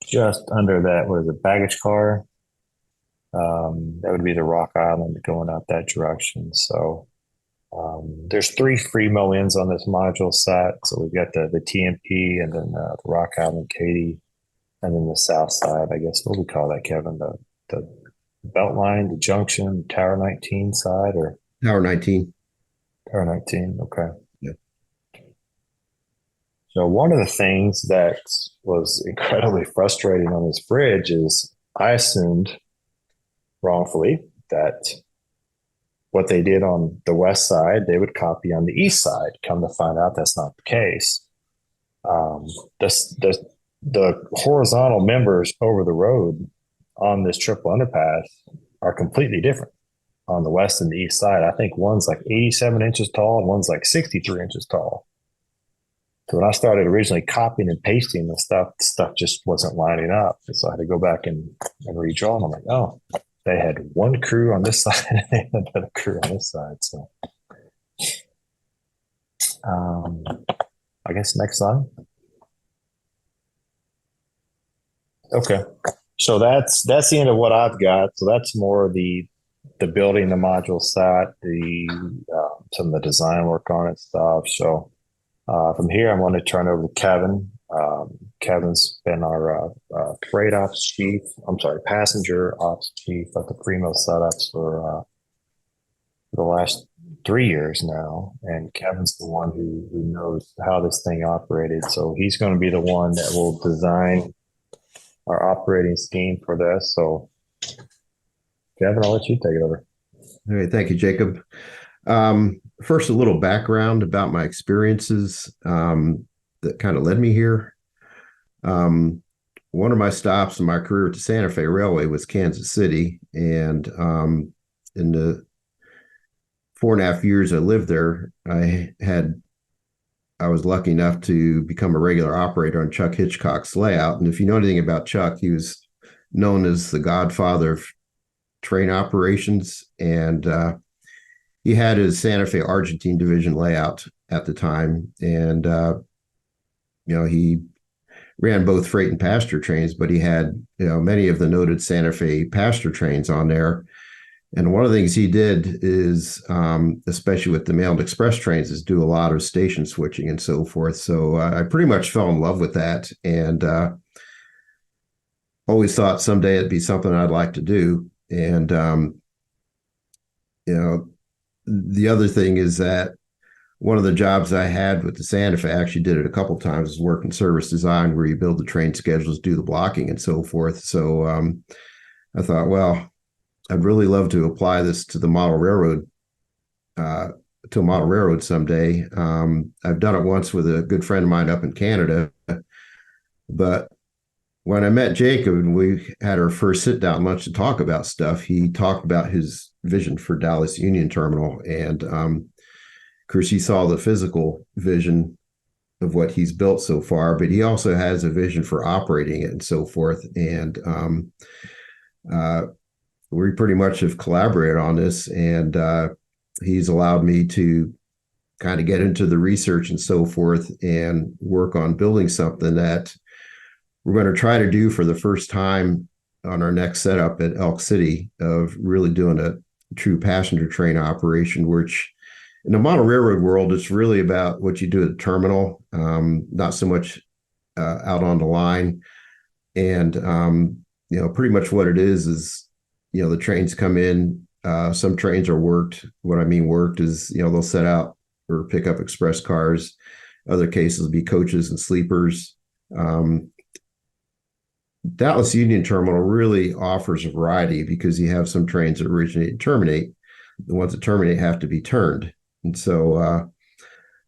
just under that. What is it, baggage car? That would be the Rock Island going out that direction. So there's 3 Fremo ends on this module set. So we've got the TMP and then the Rock Island Katy, and then the south side, I guess, what do we call that, Kevin? The Beltline, the Junction, Tower 19 side, or Tower 19. Tower 19. Okay. Yeah. So one of the things that was incredibly frustrating on this bridge is I assumed wrongfully that what they did on the west side, they would copy on the east side. Come to find out that's not the case. The horizontal members over the road on this triple underpass are completely different on the west and the east side. I think one's like 87 inches tall and one's like 63 inches tall. So when I started originally copying and pasting the stuff just wasn't lining up. So I had to go back and redraw. And I'm like, oh, they had one crew on this side and they had another crew on this side. So I guess next slide. Okay. So that's the end of what I've got. So that's more the building, the module set, some of the design work on it stuff. So from here, I'm going to turn over to Kevin. Kevin's been our freight ops chief. I'm sorry, passenger ops chief at the Primo setups for the last 3 years now. And Kevin's the one who knows how this thing operated. So he's going to be the one that will design our operating scheme for this. So Kevin, I'll let you take it over. All right. Thank you, Jacob. First, a little background about my experiences that kind of led me here. One of my stops in my career at the Santa Fe Railway was Kansas City. And in the 4.5 years I lived there, I was lucky enough to become a regular operator on Chuck Hitchcock's layout. And if you know anything about Chuck, he was known as the godfather of train operations. And he had his Santa Fe Argentine division layout at the time. And, he ran both freight and passenger trains, but he had, many of the noted Santa Fe passenger trains on there. And one of the things he did is, especially with the mail and express trains, is do a lot of station switching and so forth. So I pretty much fell in love with that, and always thought someday it'd be something I'd like to do. And the other thing is that one of the jobs I had with the Santa Fe, I actually did it a couple of times, is work in service design, where you build the train schedules, do the blocking, and so forth. So I thought, well, I'd really love to apply this to the model railroad, someday. I've done it once with a good friend of mine up in Canada, but when I met Jacob and we had our first sit down lunch to talk about stuff, he talked about his vision for Dallas Union Terminal. And of course, he saw the physical vision of what he's built so far, but he also has a vision for operating it and so forth. And we pretty much have collaborated on this, and he's allowed me to kind of get into the research and so forth and work on building something that we're going to try to do for the first time on our next setup at Elk City, of really doing true passenger train operation, which in the model railroad world, it's really about what you do at the terminal, not so much out on the line. And, pretty much what it is, the trains come in. Some trains are worked. What I mean worked is, they'll set out or pick up express cars. Other cases will be coaches and sleepers. Dallas Union Terminal really offers a variety because you have some trains that originate and terminate. The ones that terminate have to be turned. And so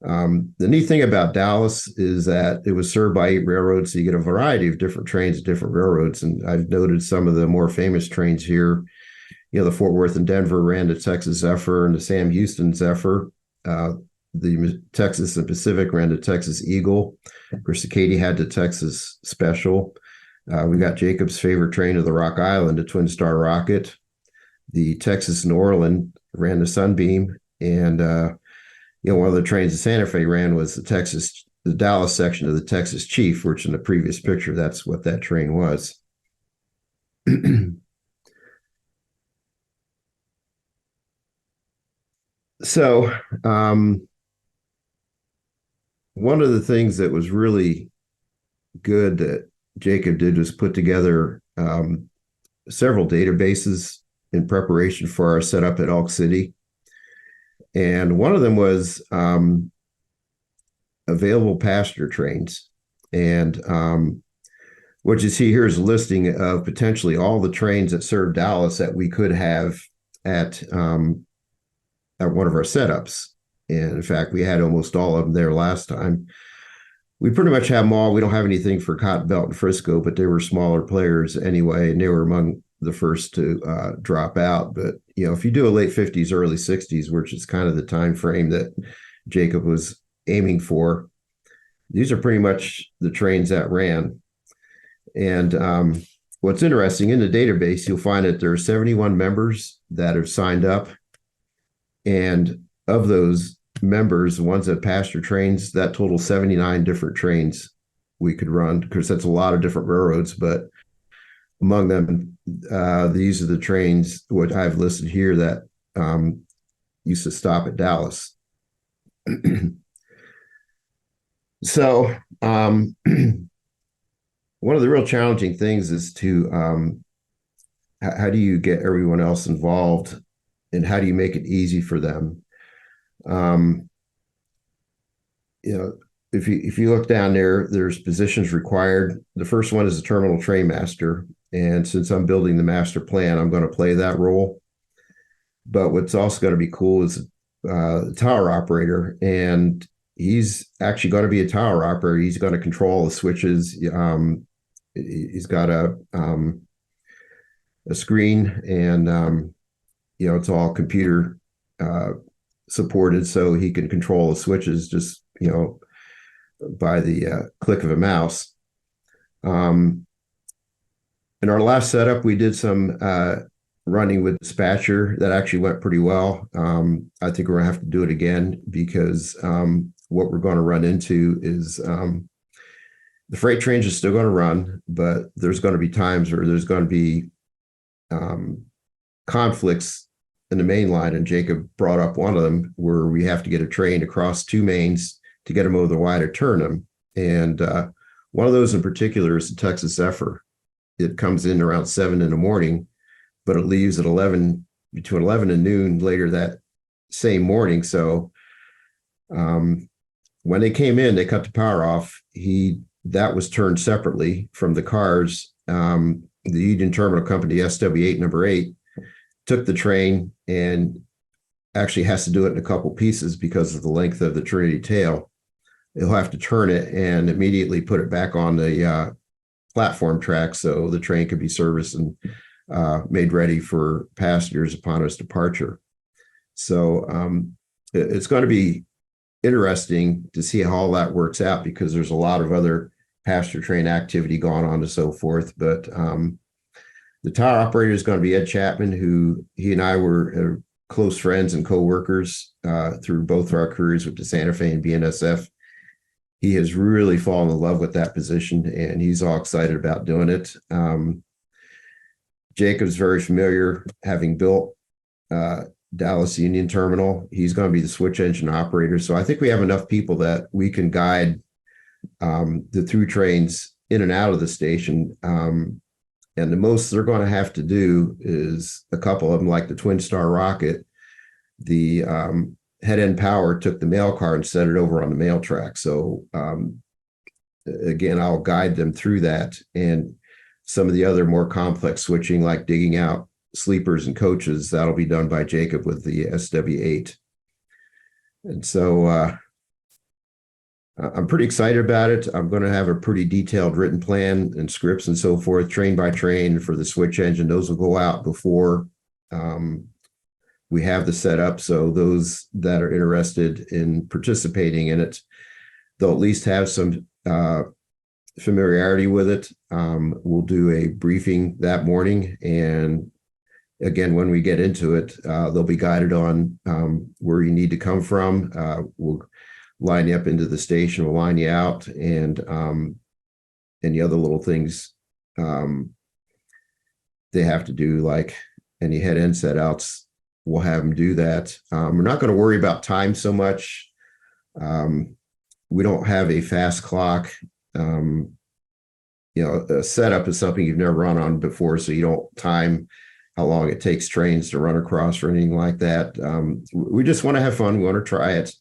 the neat thing about Dallas is that it was served by 8 railroads, so you get a variety of different trains at different railroads. And I've noted some of the more famous trains here. The Fort Worth and Denver ran the Texas Zephyr and the Sam Houston Zephyr. The Texas and Pacific ran the Texas Eagle. Of course, the Katy had the Texas Special. We got Jacob's favorite train of the Rock Island, the Twin Star Rocket. The Texas New Orleans ran the Sunbeam. And, one of the trains that Santa Fe ran was the Dallas section of the Texas Chief, which in the previous picture, that's what that train was. So, one of the things that was really good that Jacob did was put together several databases in preparation for our setup at Elk City. And one of them was available passenger trains. And what you see here is a listing of potentially all the trains that serve Dallas that we could have at one of our setups. And in fact, we had almost all of them there last time. We pretty much have them all. We don't have anything for Cotton Belt and Frisco, but they were smaller players anyway, and they were among the first to drop out. But, if you do a late 50s, early 60s, which is kind of the time frame that Jacob was aiming for, these are pretty much the trains that ran. And what's interesting, in the database, you'll find that there are 71 members that have signed up. And of those members, the ones that passenger trains, that total 79 different trains we could run, because that's a lot of different railroads. But among them, these are the trains, what I've listed here, that used to stop at Dallas. So one of the real challenging things is to how do you get everyone else involved, and how do you make it easy for them? If you look down there, there's positions required. The first one is the terminal train master. And since I'm building the master plan, I'm going to play that role. But what's also going to be cool is the tower operator. And he's actually going to be a tower operator. He's going to control the switches. He's got a screen, and it's all computer supported, so he can control the switches just by the click of a mouse. In our last setup, we did some running with dispatcher that actually went pretty well. I think we're gonna have to do it again, because what we're going to run into is the freight trains are still going to run, but there's going to be times where there's going to be conflicts in the main line. And Jacob brought up one of them where we have to get a train across 2 mains to get them over the wire to turn them. And one of those in particular is the Texas Zephyr. It comes in around 7 in the morning, but it leaves at between 11 and noon later that same morning. So when they came in, they cut the power off. That was turned separately from the cars. The Union Terminal Company, SW8 number 8, took the train and actually has to do it in a couple pieces because of the length of the Trinity tail. He'll have to turn it and immediately put it back on the platform track so the train could be serviced and made ready for passengers upon its departure. So it's going to be interesting to see how all that works out, because there's a lot of other passenger train activity going on and so forth. But the tower operator is going to be Ed Chapman, who he and I were close friends and co-workers through both of our careers with the Santa Fe and BNSF. He has really fallen in love with that position, and he's all excited about doing it. Jacob's very familiar, having built Dallas Union Terminal. He's going to be the switch engine operator. So I think we have enough people that we can guide the through trains in and out of the station. And the most they're going to have to do is a couple of them, like the Twin Star rocket. The head end power took the mail car and set it over on the mail track. So again, I'll guide them through that. And some of the other more complex switching, like digging out sleepers and coaches, that'll be done by Jacob with the SW8. And so I'm pretty excited about it. I'm going to have a pretty detailed written plan and scripts and so forth, train by train for the switch engine. Those will go out before we have the setup. So those that are interested in participating in it, they'll at least have some familiarity with it. We'll do a briefing that morning. And again, when we get into it, they'll be guided on where you need to come from. We'll line you up into the station, we'll line you out, and any other little things they have to do, like any head end set outs, we'll have them do that. We're not going to worry about time so much. We don't have a fast clock. A setup is something you've never run on before, so you don't time how long it takes trains to run across or anything like that. We just want to have fun. We want to try it.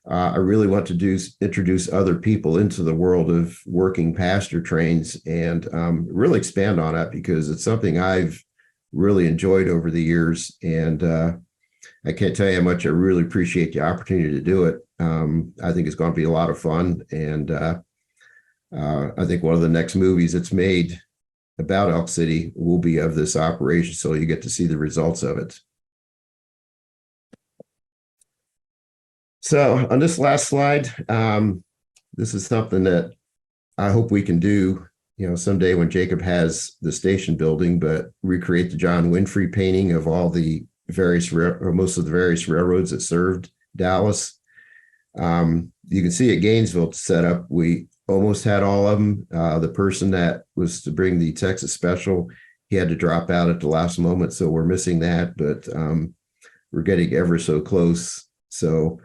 I really want to introduce other people into the world of working passenger trains and really expand on it, because it's something I've really enjoyed over the years. And I can't tell you how much I really appreciate the opportunity to do it. I think it's going to be a lot of fun. And I think one of the next movies that's made about Elk City will be of this operation. So you get to see the results of it. So on this last slide, this is something that I hope we can do, someday when Jacob has the station building, but recreate the John Winfrey painting of all the various, or most of the various railroads that served Dallas. You can see at Gainesville set up, we almost had all of them. The person that was to bring the Texas Special, he had to drop out at the last moment, so we're missing that, but we're getting ever so close. So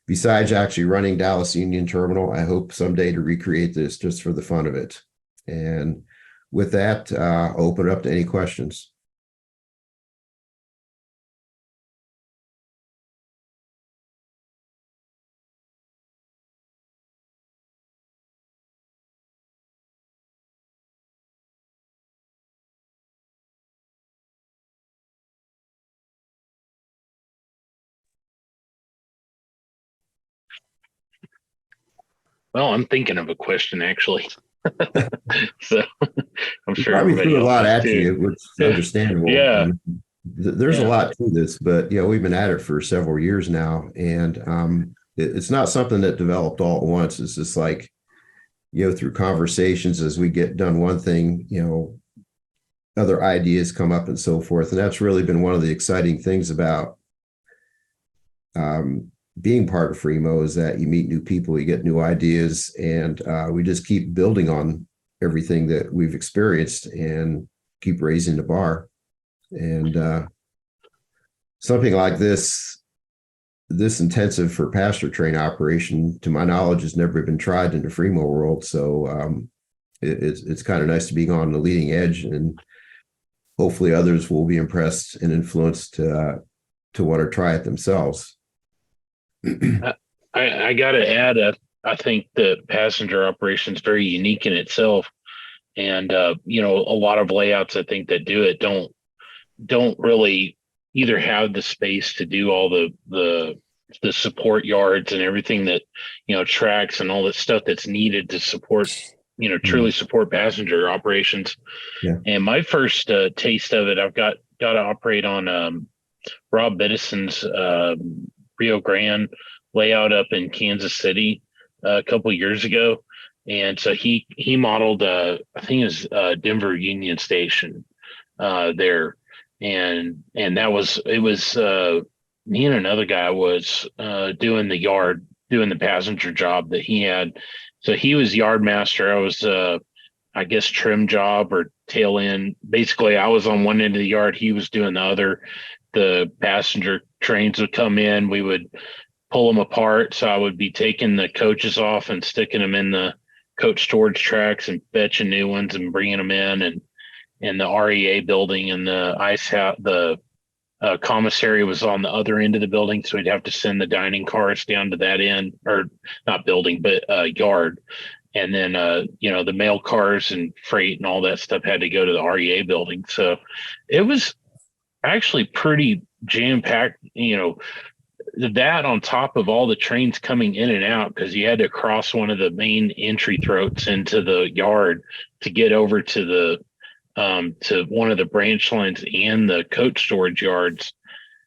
besides actually running Dallas Union Terminal, I hope someday to recreate this just for the fun of it. And with that, I'll open it up to any questions. Well, I'm thinking of a question actually. So I'm sure Probably everybody threw a else lot is at too. you, which is understandable. Yeah. There's a Yeah. lot to this, but we've been at it for several years now, and it's not something that developed all at once. It's just like, through conversations as we get done one thing, other ideas come up and so forth. And that's really been one of the exciting things about being part of Fremo, is that you meet new people, you get new ideas, and we just keep building on everything that we've experienced and keep raising the bar. And something like this intensive for passenger train operation, to my knowledge, has never been tried in the Fremo world. So it's kind of nice to be on the leading edge, and hopefully others will be impressed and influenced to want to try it themselves. I got to add, I think the passenger operation is very unique in itself. And, a lot of layouts, I think, that do it don't really either have the space to do all the support yards and everything that, tracks and all that stuff that's needed to support, truly support passenger operations. Yeah. And my first taste of it, I've got to operate on Rob Bittison's Rio Grande layout up in Kansas City a couple of years ago. And so he modeled, I think it was Denver Union Station there. And it was me and another guy was doing the passenger job that he had. So he was yard master. I was, I guess, trim job or tail end. Basically, I was on one end of the yard. He was doing the other. the passenger trains would come in, we would pull them apart. So I would be taking the coaches off and sticking them in the coach storage tracks and fetching new ones and bringing them in the REA building, and the ice house, the commissary was on the other end of the building. So we'd have to send the dining cars down to that end, or not building, but yard. And then, the mail cars and freight and all that stuff had to go to the REA building. So it was actually pretty jam packed, that on top of all the trains coming in and out, because you had to cross one of the main entry throats into the yard to get over to the to one of the branch lines and the coach storage yards.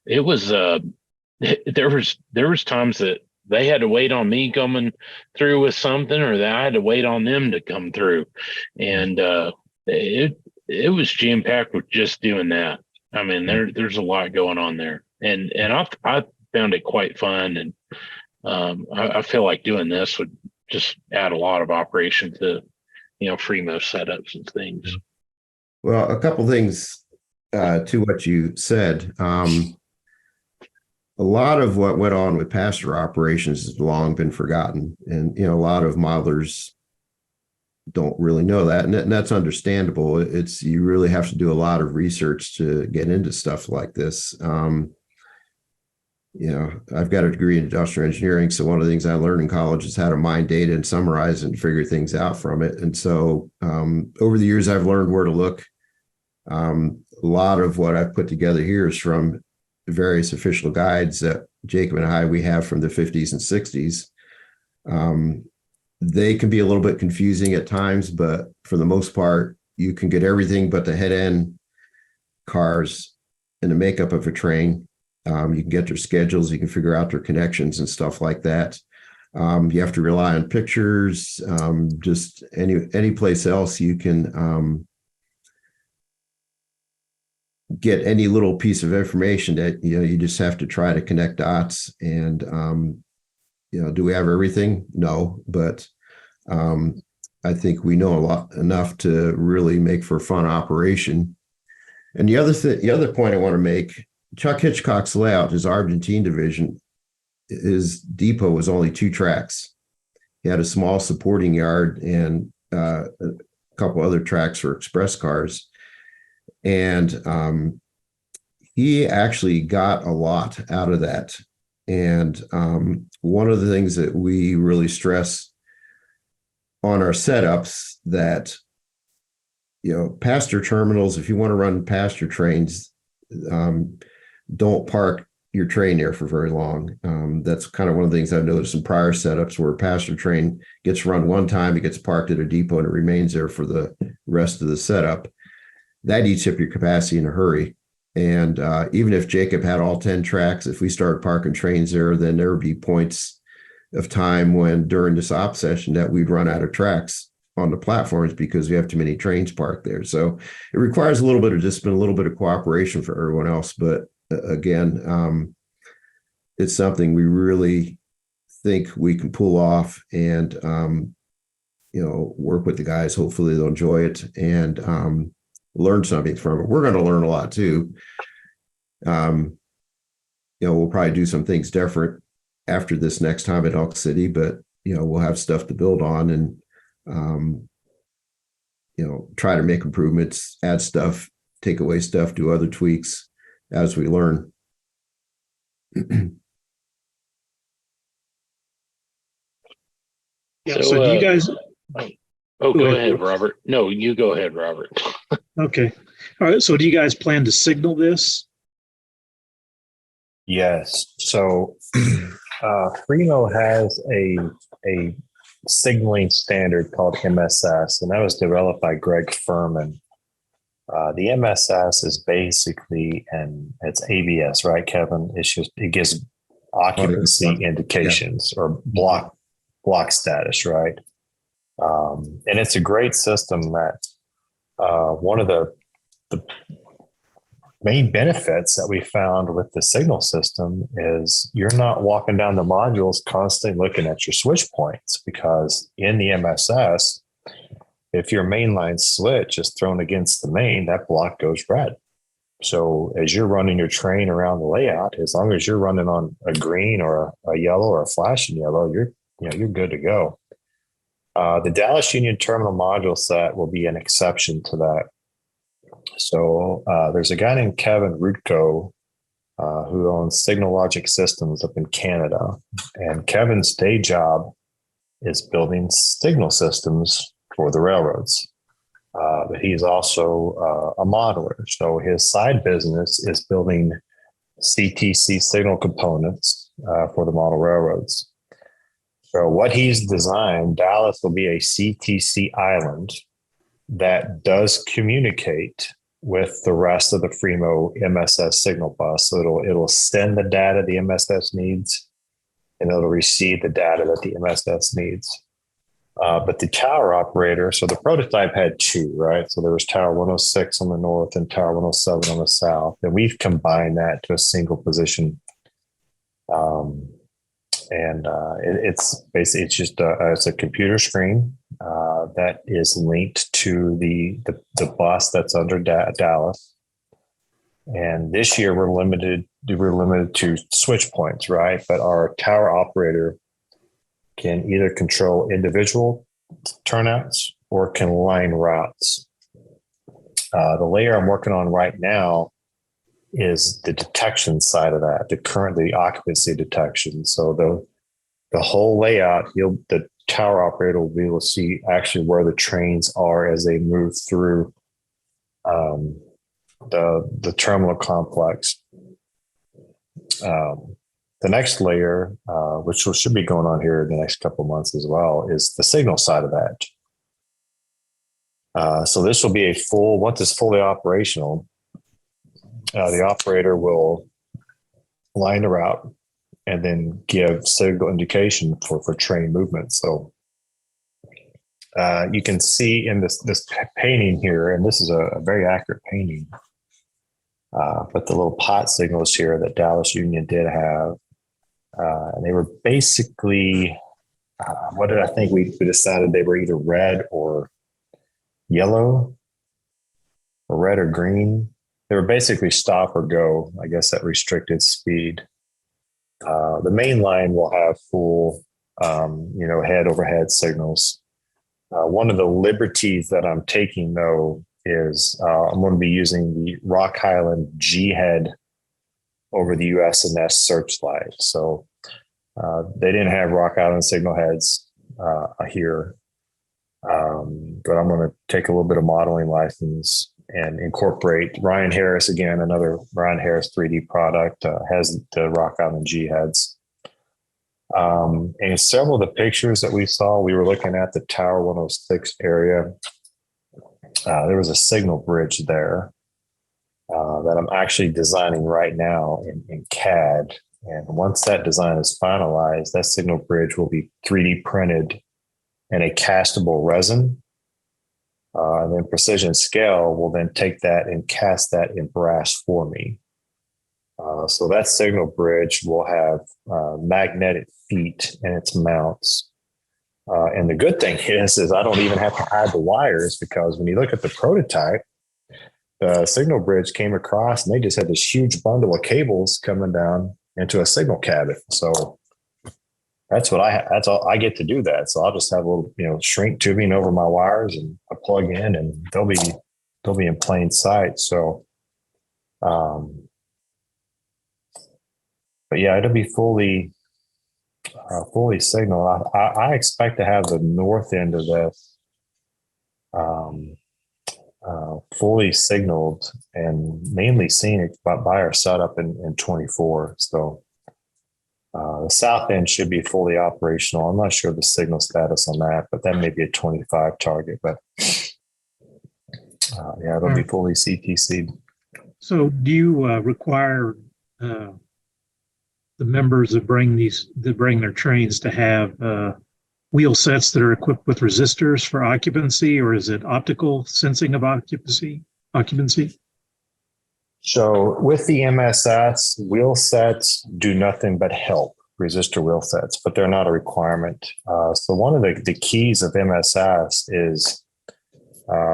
It was there was times that they had to wait on me coming through with something, or that I had to wait on them to come through. And it was jam packed with just doing that. I mean, there's a lot going on there, and I found it quite fun, and I feel like doing this would just add a lot of operation to Fremo setups and things. Well, a couple things to what you said. A lot of what went on with pasture operations has long been forgotten, and a lot of modelers don't really know that, and that's understandable. You really have to do a lot of research to get into stuff like this. I've got a degree in industrial engineering, so one of the things I learned in college is how to mine data and summarize it and figure things out from it. And so over the years, I've learned where to look. A lot of what I've put together here is from various official guides that Jacob and we have from the 50s and 60s. They can be a little bit confusing at times, but for the most part, you can get everything but the head end cars and the makeup of a train. You can get their schedules, you can figure out their connections and stuff like that. You have to rely on pictures. Just any place else you can get any little piece of information that you just have to try to connect dots. And do we have everything? No, but I think we know enough to really make for a fun operation. And the other point I want to make, Chuck Hitchcock's layout, his Argentine division, his depot was only 2 tracks. He had a small supporting yard and a couple other tracks for express cars. And he actually got a lot out of that. And one of the things that we really stress on our setups that, pasture terminals, if you want to run pasture trains, don't park your train there for very long. That's kind of one of the things I've noticed in prior setups where a pasture train gets run one time, it gets parked at a depot and it remains there for the rest of the setup. That eats up your capacity in a hurry. And even if Jacob had all 10 tracks, if we started parking trains there, then there would be points of time when during this op session that we'd run out of tracks on the platforms because we have too many trains parked there. So it requires a little bit of discipline, a little bit of cooperation for everyone else. But again, it's something we really think we can pull off and, work with the guys. Hopefully they'll enjoy it and learn something from it. We're going to learn a lot too. We'll probably do some things different after this next time at Elk City, but, we'll have stuff to build on and, try to make improvements, add stuff, take away stuff, do other tweaks as we learn. Yeah. So do you guys? Go ahead, Robert. No, you go ahead, Robert. Okay. All right. So do you guys plan to signal this? Yes. So Fremo has a signaling standard called MSS, and that was developed by Greg Furman. The MSS is basically, and it's ABS, right, Kevin? It gives occupancy indications or block status, right? And it's a great system that one of the main benefits that we found with the signal system is you're not walking down the modules constantly looking at your switch points, because in the MSS, if your mainline switch is thrown against the main, that block goes red. So as you're running your train around the layout, as long as you're running on a green or a yellow or a flashing yellow, you're good to go. The Dallas Union terminal module set will be an exception to that. So there's a guy named Kevin Rutko who owns Signal Logic Systems up in Canada. And Kevin's day job is building signal systems for the railroads. But he's also a modeler. So his side business is building CTC signal components for the model railroads. So what he's designed, Dallas will be a CTC island that does communicate with the rest of the Fremo MSS signal bus. So it'll send the data the MSS needs, and it'll receive the data that the MSS needs. But the tower operator, so the prototype had two, right? So there was Tower 106 on the north and Tower 107 on the south. And we've combined that to a single position. It's basically, it's a computer screen that is linked to the bus that's under Dallas. And this year we're limited to switch points, right? But our tower operator can either control individual turnouts or can line routes. The layer I'm working on right now is the detection side of that, the occupancy detection. So the whole layout, the tower operator will be able to see actually where the trains are as they move through the terminal complex. The next layer, which should be going on here in the next couple of months as well, is the signal side of that. So this will be once it's fully operational, the operator will line the route and then give signal indication for train movement. So you can see in this painting here, and this is a very accurate painting, but the little pot signals here that Dallas Union did have, and they were basically, what did I think we decided they were either red or yellow, or red or green. They were basically stop or go, I guess, at restricted speed. The main line will have full, head overhead signals. One of the liberties that I'm taking, though, is I'm going to be using the Rock Highland G head over the USNS Searchlight. So they didn't have Rock Island signal heads here, but I'm going to take a little bit of modeling license and incorporate Ryan Harris, again, another Ryan Harris 3D product, has the Rock Island G heads. And several of the pictures that we saw, we were looking at the Tower 106 area. There was a signal bridge there that I'm actually designing right now in CAD. And once that design is finalized, that signal bridge will be 3D printed in a castable resin. And then Precision Scale will then take that and cast that in brass for me. So that signal bridge will have magnetic feet in its mounts. And the good thing is I don't even have to hide the wires, because when you look at the prototype, the signal bridge came across and they just had this huge bundle of cables coming down into a signal cabin. So that's all I get to do that. So I'll just have a little, shrink tubing over my wires and I plug in and they'll be in plain sight. So, but yeah, it'll be fully signaled. I expect to have the north end of this fully signaled and mainly seen by our setup in 24. So the south end should be fully operational. I'm not sure the signal status on that, but that may be a 25 target. But it'll be fully CTC. So do you require the members that bring their trains to have wheel sets that are equipped with resistors for occupancy, or is it optical sensing of occupancy? So with the MSS, wheel sets do nothing but help, resistor wheel sets, but they're not a requirement. So one of the keys of MSS is,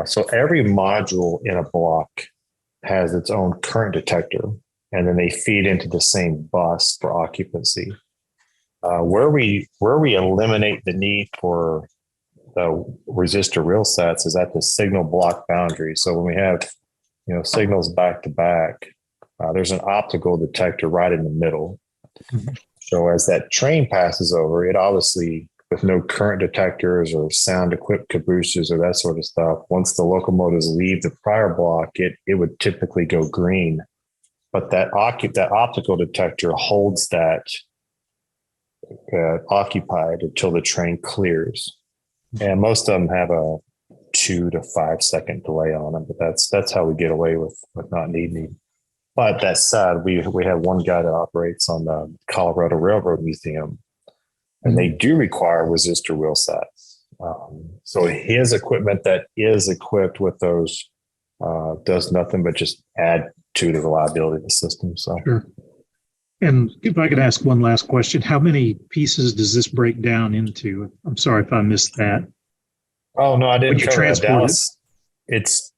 so every module in a block has its own current detector, and then they feed into the same bus for occupancy. Where we eliminate the need for the resistor reel sets is at the signal block boundary. So when we have signals back to back, there's an optical detector right in the middle. Mhm. So as that train passes over, it obviously, with no current detectors or sound equipped cabooses or that sort of stuff, once the locomotives leave the prior block, it would typically go green. But that optical detector holds that occupied until the train clears. And most of them have a 2 to 5 second delay on them, but that's how we get away with not needing. But that said, we have one guy that operates on the Colorado Railroad Museum, and they do require resistor wheel sets. So his equipment that is equipped with those does nothing but just add to the reliability of the system. So Sure. And if I could ask one last question, how many pieces does this break down into? I'm sorry if I missed that. Oh no, I didn't When you cover that. transport Dallas.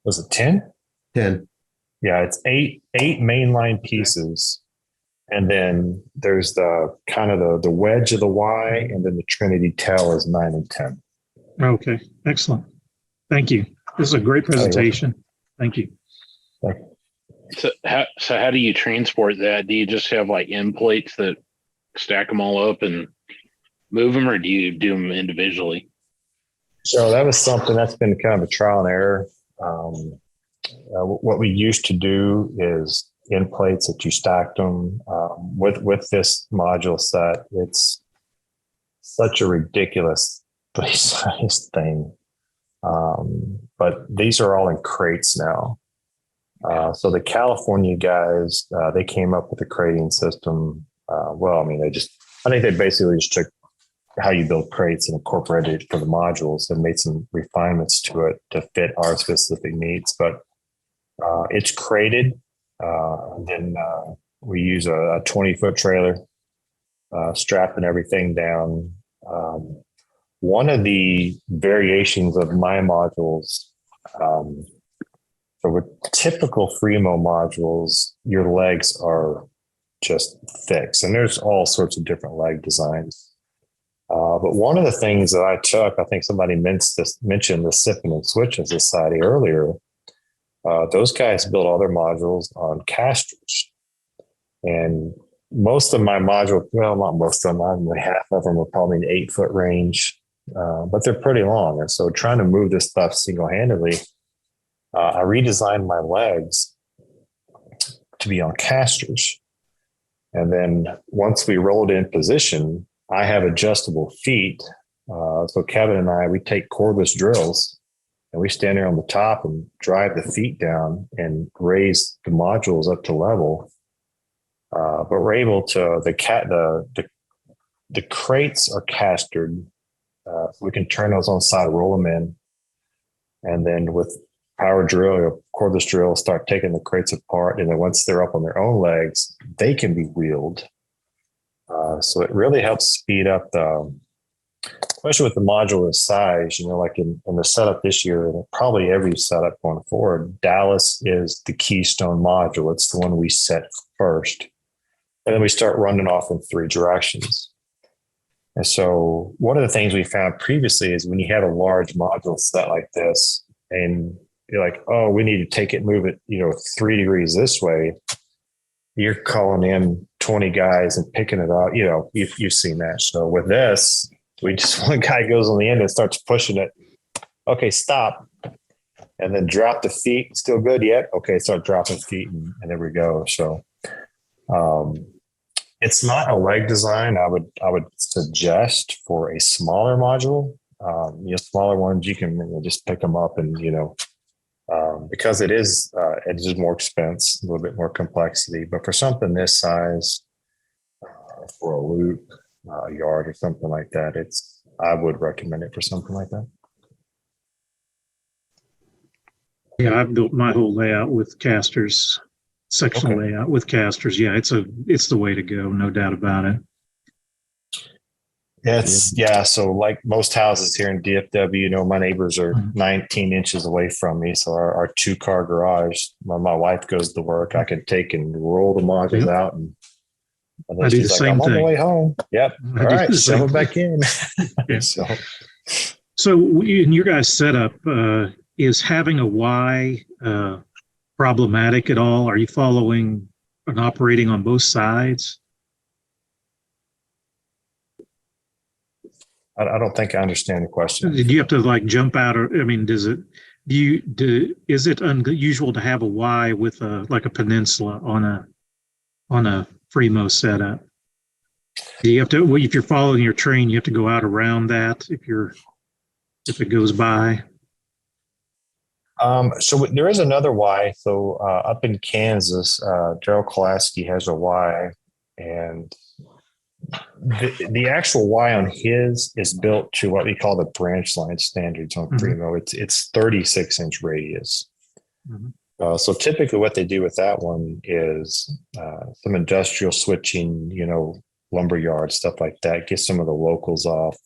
Was it 10? 10. Yeah, it's eight mainline pieces. And then there's the kind of the wedge of the Y, and then the Trinity tail is 9 and 10. Okay, excellent. Thank you. This is a great presentation. Thank you. So how do you transport that? Do you just have like end plates that stack them all up and move them, or do you do them individually? So that was something that's been kind of a trial and error. What we used to do is end plates that you stacked them. With this module set, it's such a ridiculously sized thing. But these are all in crates now. So the California guys, they came up with a crating system. I think they basically just took how you build crates and incorporated it for the modules and made some refinements to it to fit our specific needs. But it's crated. Then we use a 20-foot trailer, strapping everything down. One of the variations of my modules, so with typical Fremo modules, your legs are just fixed, and there's all sorts of different leg designs. But one of the things that I took, I think somebody mentioned the Sippin and Switching Society earlier. Those guys build all their modules on casters. And most of my modules, well, not most of them, half of them are probably in the 8-foot range, but they're pretty long. And so trying to move this stuff single-handedly, I redesigned my legs to be on casters. And then once we rolled in position, I have adjustable feet. So Kevin and I, we take cordless drills and we stand there on the top and drive the feet down and raise the modules up to level. But we're able to, the crates are castered. So we can turn those on side, roll them in. And then with power drill or cordless drill, start taking the crates apart. And then once they're up on their own legs, they can be wheeled. So it really helps speed up especially with the modular size, like in the setup this year, and probably every setup going forward, Dallas is the keystone module. It's the one we set first. And then we start running off in 3 directions. And so one of the things we found previously is when you have a large module set like this, and you're like, oh, we need to take it and move it, 3 degrees this way, you're calling in 20 guys and picking it up. You've seen that. So with this, one guy goes on the end and starts pushing it. Okay, stop. And then drop the feet. Still good yet? Okay, start dropping feet, and there we go. So it's not a leg design I would suggest for a smaller module. Smaller ones, you can just pick them up and, because it is more expense, a little bit more complexity. But for something this size, for a loop, yard or something like that, I would recommend it for something like that. Yeah, I've built my whole layout with casters, sectional layout with casters. Yeah, it's the way to go, no doubt about it. Yeah. So like most houses here in DFW, my neighbors are 19 inches away from me. So our 2-car garage, when my wife goes to work, I can take and roll the modules out. And then I do she's the like, same I'm on the thing. way home. Yep. All right. Shove it back in. Yeah. So in your guys' setup, is having a Y problematic at all? Are you following and operating on both sides? I don't think I understand the question. Did you have to like jump out, or I mean, is it unusual to have a Y with like a peninsula on a Fremo setup? Do you have to, well, if you're following your train, you have to go out around that if it goes by? So there is another Y. So up in Kansas, Gerald Kolaski has a Y, and the actual Y on his is built to what we call the branch line standards on Primo. It's 36-inch radius. So typically what they do with that one is some industrial switching, lumber yard, stuff like that, get some of the locals off.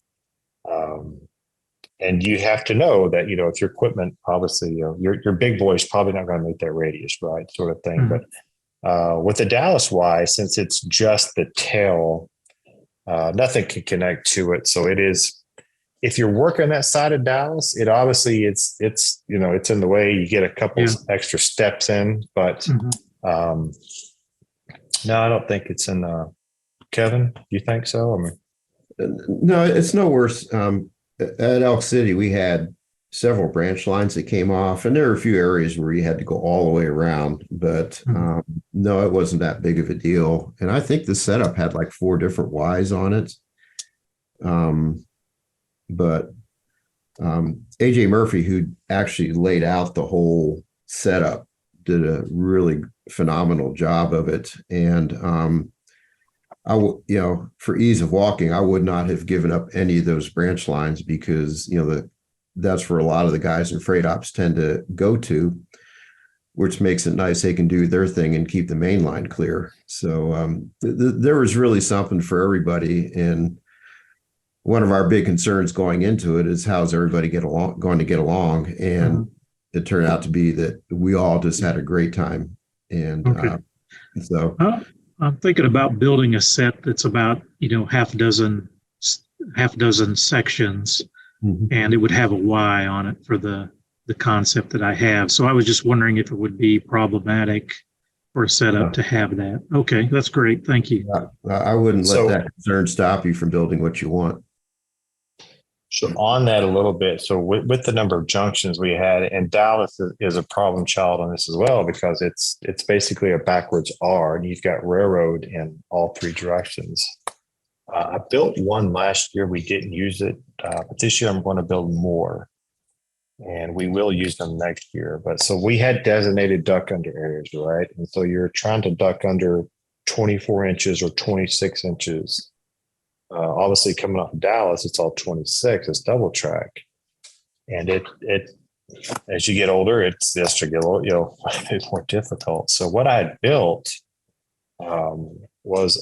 And you have to know that, if your equipment, obviously, your big boy is probably not going to make that radius, right? Sort of thing. But with the Dallas Y, since it's just the tail, nothing can connect to it. So it is, if you're working that side of Dallas, it obviously it's in the way. You get a couple extra steps in, but no, I don't think it's in. Kevin, you think so? I mean, no, it's no worse. At Elk City, we had several branch lines that came off, and there were a few areas where you had to go all the way around, but no, it wasn't that big of a deal. And I think the setup had like 4 different Ys on it. But AJ Murphy, who actually laid out the whole setup, did a really phenomenal job of it. And for ease of walking, I would not have given up any of those branch lines because, that's where a lot of the guys in freight ops tend to go to, which makes it nice. They can do their thing and keep the main line clear. So there was really something for everybody. And one of our big concerns going into it is how's everybody going to get along. And it turned out to be that we all just had a great time. And so I'm thinking about building a set that's about, half dozen sections, and it would have a Y on it for the concept that I have. So I was just wondering if it would be problematic for a setup to have that. Okay, that's great. Thank you. I wouldn't let that concern stop you from building what you want. So on that a little bit, so with the number of junctions we had, and Dallas is a problem child on this as well, because it's basically a backwards R, and you've got railroad in all 3 directions. I built one last year. We didn't use it, but this year I'm going to build more, and we will use them next year. But so we had designated duck under areas, right? And so you're trying to duck under 24 inches or 26 inches. Obviously coming off of Dallas, it's all 26, it's double track. And it as you get older, it's just to get it's more difficult. So what I had built was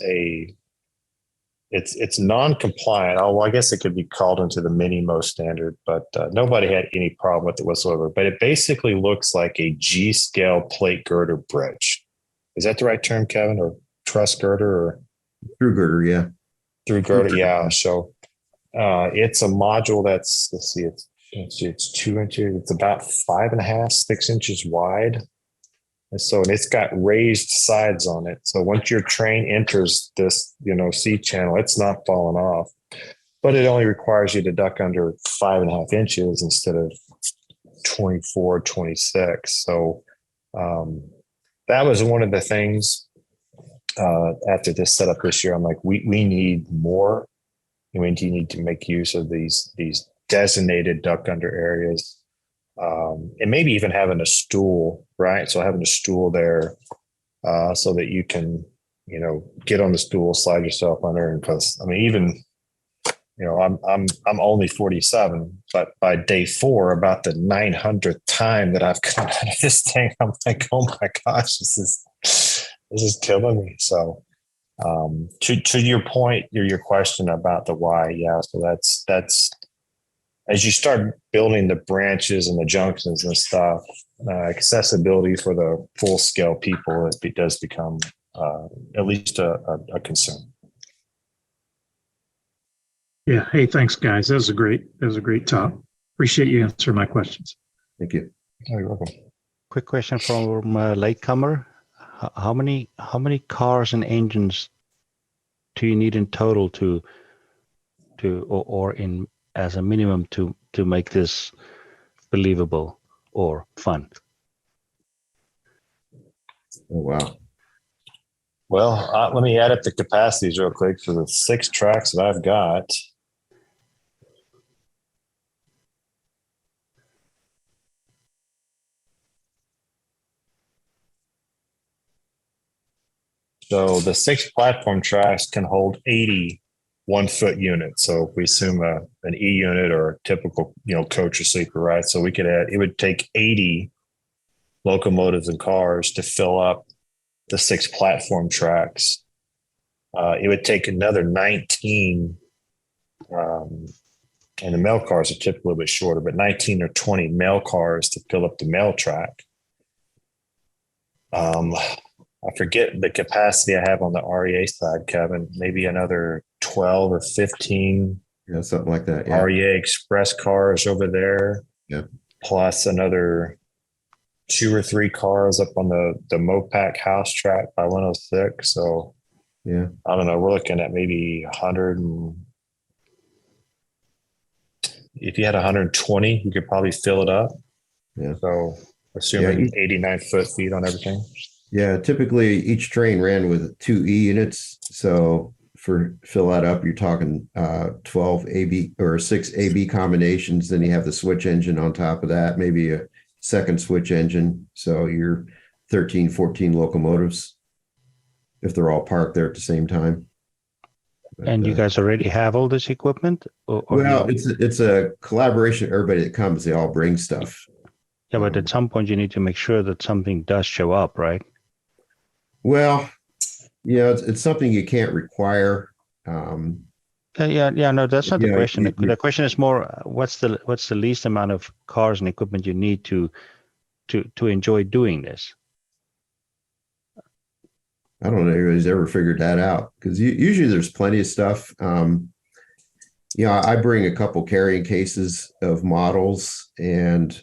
it's non-compliant. I guess it could be called into the Minimo standard, but nobody had any problem with it whatsoever. But it basically looks like a G-scale plate girder bridge. Is that the right term, Kevin? Or truss girder or through girder? Yeah. Through girder, yeah. So it's a module that's, let's see, it's 2 inches. It's about 5.5, 6 inches wide. And it's got raised sides on it. So once your train enters this, C channel, it's not falling off. But it only requires you to duck under 5.5 inches instead of 24, 26. So that was one of the things. After this setup this year, I'm like, we need more. We need to make use of these designated duck under areas, and maybe even having a stool, right? So having a stool there, so that you can, get on the stool, slide yourself under, and because even, I'm only 47, but by day 4, about the 900th time that I've come out of this thing, I'm like, oh my gosh, this is killing me. So To your point, your question about the why, yeah. So that's as you start building the branches and the junctions and stuff, accessibility for the full scale people, it does become at least a concern. Yeah. Hey, thanks, guys. That was a great talk. Appreciate you answering my questions. Thank you. Oh, you're welcome. Quick question from a latecomer. How many cars and engines do you need in total or in as a minimum to make this believable or fun? Oh, wow. Well, let me add up the capacities real quick for the 6 tracks that I've got. So the 6 platform tracks can hold 80 1-foot units. So if we assume an E unit or a typical, coach or sleeper, right? So we could add, it would take 80 locomotives and cars to fill up the 6 platform tracks. It would take another 19, and the mail cars are typically a little bit shorter, but 19 or 20 mail cars to fill up the mail track. I forget the capacity I have on the REA side, Kevin. Maybe another 12 or 15. Yeah, something like that. Yeah. REA Express cars over there. Yeah. Plus another 2 or 3 cars up on the Mopac house track by 106. So yeah, I don't know. We're looking at maybe 100. If you had 120, you could probably fill it up. Yeah. So assuming 89 feet on everything. Yeah, typically each train ran with 2 E units. So for fill that up, you're talking 12 AB or 6 AB combinations. Then you have the switch engine on top of that, maybe a second switch engine. So you're 13, 14 locomotives if they're all parked there at the same time. But, and you guys already have all this equipment? Well, it's a collaboration. Everybody that comes, they all bring stuff. Yeah, but at some point you need to make sure that something does show up, right? Well, it's something you can't require. No, that's not the question. The question is more, what's the least amount of cars and equipment you need to enjoy doing this? I don't know if anybody's ever figured that out because usually there's plenty of stuff. I bring a couple carrying cases of models, and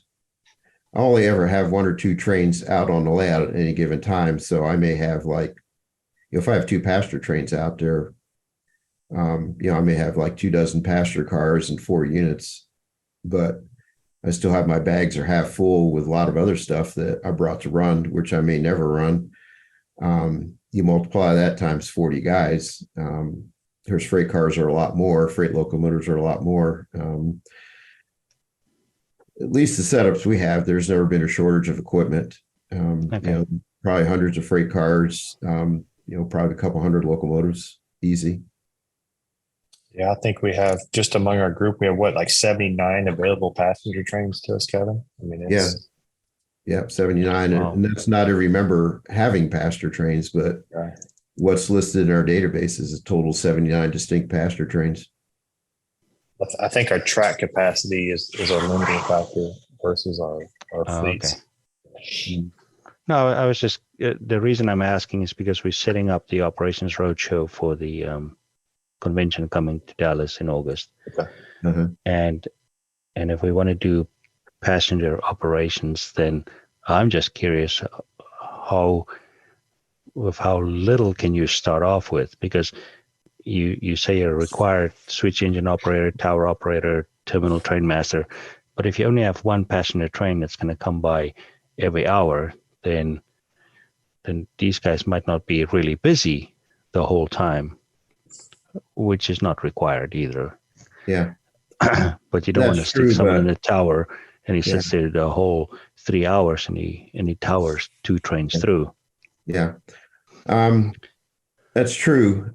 I only ever have 1 or 2 trains out on the layout at any given time. So I may have if I have 2 passenger trains out there, I may have 24 passenger cars and 4 units, but I still have my bags are half full with a lot of other stuff that I brought to run, which I may never run. You multiply that times 40 guys. There's freight cars are a lot more, freight locomotives are a lot more. At least the setups we have, there's never been a shortage of equipment. Okay. Probably hundreds of freight cars, probably a couple hundred locomotives, easy. Yeah, I think we have just among our group, we have 79 available passenger trains to us, Kevin. I mean, Yeah, 79. Wow. And that's not every member having passenger trains, but right. What's listed in our database is a total 79 distinct passenger trains. I think our track capacity is our limiting factor versus our fleets. Okay. No, I was just, the reason I'm asking is because we're setting up the Operations Roadshow for the convention coming to Dallas in August. Okay. Uh-huh. And if we want to do passenger operations, then I'm just curious how little can you start off with? Because you say you're a required switch engine operator, tower operator, terminal train master, but if you only have 1 passenger train that's going to come by every hour, then these guys might not be really busy the whole time, which is not required either. Yeah. But you don't want to stick someone in a tower and he sits there the whole 3 hours and he towers 2 trains through. Yeah. That's true.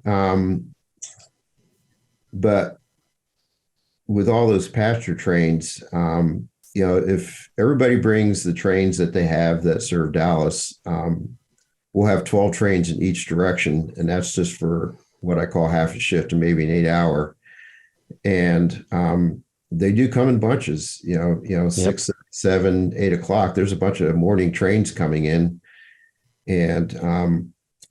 But with all those passenger trains, if everybody brings the trains that they have that serve Dallas, we'll have 12 trains in each direction, and that's just for what I call half a shift and maybe an 8 hour. And they do come in bunches, Yep. 6, 7, 8 o'clock. There's a bunch of morning trains coming in, and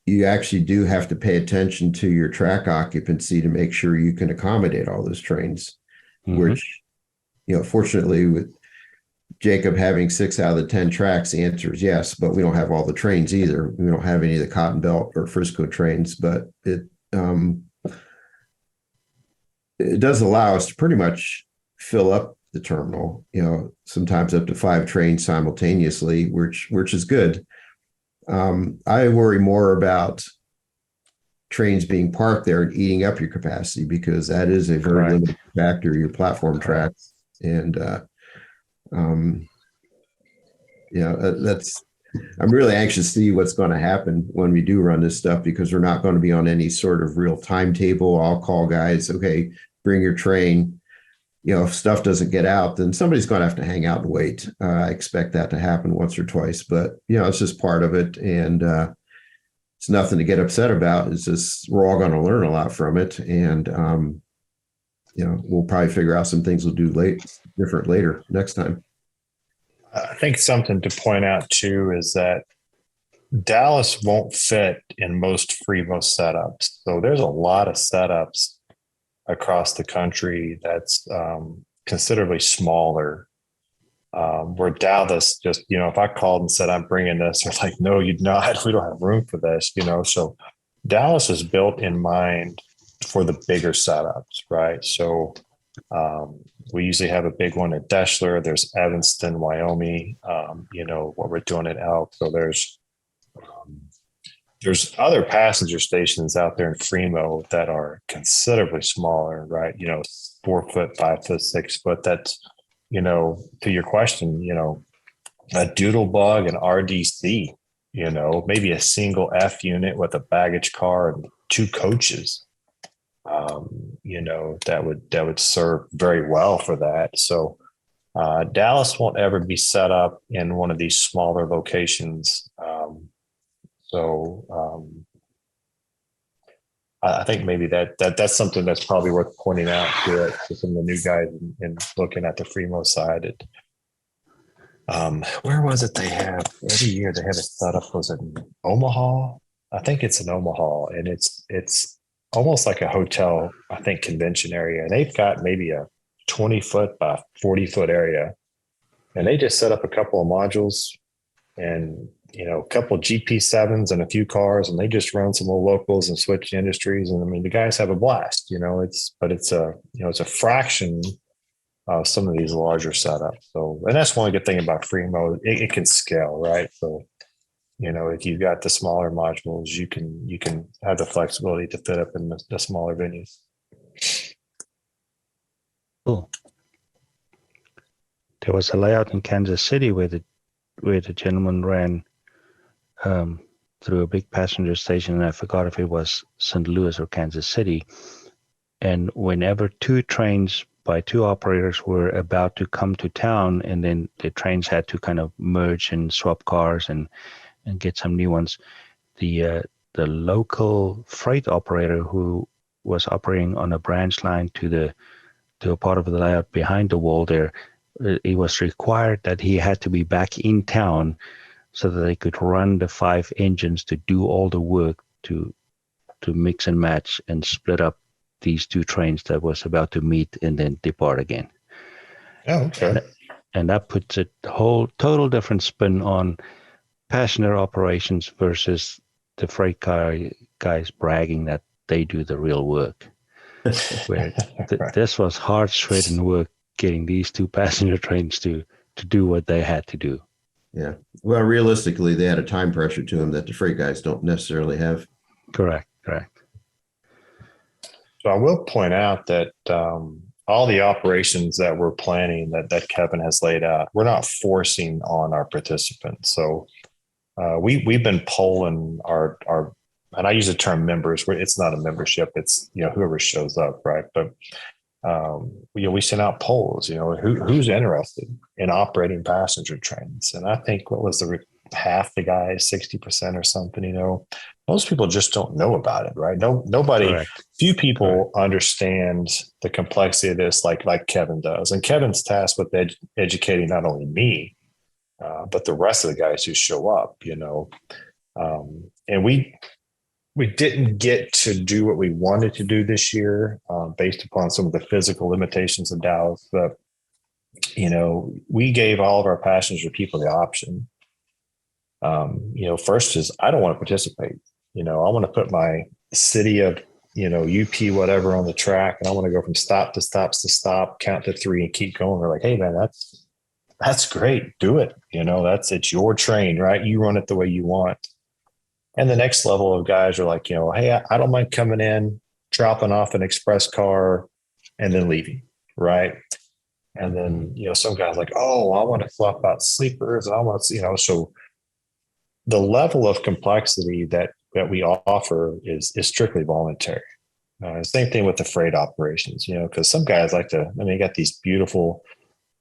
you actually do have to pay attention to your track occupancy to make sure you can accommodate all those trains, which, fortunately with Jacob having 6 out of the 10 tracks, the answer is yes, but we don't have all the trains either. We don't have any of the Cotton Belt or Frisco trains, but it does allow us to pretty much fill up the terminal, sometimes up to 5 trains simultaneously, which is good. I worry more about trains being parked there and eating up your capacity, because that is a very limited factor, your platform tracks. And, I'm really anxious to see what's going to happen when we do run this stuff, because we're not going to be on any sort of real timetable. I'll call guys, okay, bring your train. If stuff doesn't get out, then somebody's going to have to hang out and wait. I expect that to happen once or twice, but it's just part of it. And it's nothing to get upset about. It's just, we're all going to learn a lot from it. And, we'll probably figure out some things we'll do different later next time. I think something to point out too is that Dallas won't fit in most Frevo setups. So there's a lot of setups across the country that's considerably smaller. Where Dallas just, if I called and said, I'm bringing this, they're like, no, you'd not, we don't have room for this, So Dallas is built in mind for the bigger setups, right? So we usually have a big one at Deschler. There's Evanston, Wyoming, what we're doing at Elk. So there's other passenger stations out there in Fremo that are considerably smaller, right? 4 foot, 5 foot, 6 foot. That's, to your question, a Doodlebug and RDC, maybe a single F unit with a baggage car and 2 coaches. That would serve very well for that. So Dallas won't ever be set up in one of these smaller locations. I think maybe that's something that's probably worth pointing out to some of the new guys and looking at the Fremo side. Where was it they have every year they have a setup? Was it in Omaha? I think it's in Omaha, and it's almost like a hotel, I think, convention area. And they've got maybe a 20 foot by 40 foot area. And they just set up a couple of modules and, a couple of GP7s and a few cars, and they just run some little locals and switch industries. And I mean, the guys have a blast, it's a fraction of some of these larger setups. So, and that's one good thing about Fremo, it can scale, right? So, if you've got the smaller modules, you can have the flexibility to fit up in the smaller venues. Cool. There was a layout in Kansas City where the gentleman ran through a big passenger station, and I forgot if it was St. Louis or Kansas City. And whenever 2 trains by 2 operators were about to come to town, and then the trains had to kind of merge and swap cars and get some new ones, the local freight operator who was operating on a branch line to a part of the layout behind the wall there, it was required that he had to be back in town so that they could run the 5 engines to do all the work to mix and match and split up these 2 trains that was about to meet and then depart again. Oh, okay. And that puts a whole total different spin on passenger operations versus the freight guys bragging that they do the real work. Where this was hard shredding work, getting these 2 passenger trains to do what they had to do. Yeah. Well, realistically, they had a time pressure to them that the freight guys don't necessarily have. Correct. So I will point out that all the operations that we're planning that Kevin has laid out, we're not forcing on our participants. So we've been polling our, and I use the term members. It's not a membership. It's whoever shows up, right? But we sent out polls. Who's interested in operating passenger trains? And I think what was the half the guys, 60% or something, most people just don't know about it, right? Nobody, Correct. few people Correct. understand the complexity of this like Kevin does. And Kevin's tasked with educating not only me, but the rest of the guys who show up, and we didn't get to do what we wanted to do this year based upon some of the physical limitations of Dallas. But, we gave all of our passenger people the option. First is I don't want to participate. I want to put my city of, UP, whatever on the track. And I want to go from stop to stop to stop, count to 3 and keep going. We're like, hey man, that's great. Do it. It's your train, right? You run it the way you want. And the next level of guys are like, hey, I don't mind coming in, dropping off an express car and then leaving. Right. And then, some guys like, oh, I want to flop out sleepers. And I want to, so the level of complexity that we offer is strictly voluntary. Same thing with the freight operations, because some guys like to, they got these beautiful,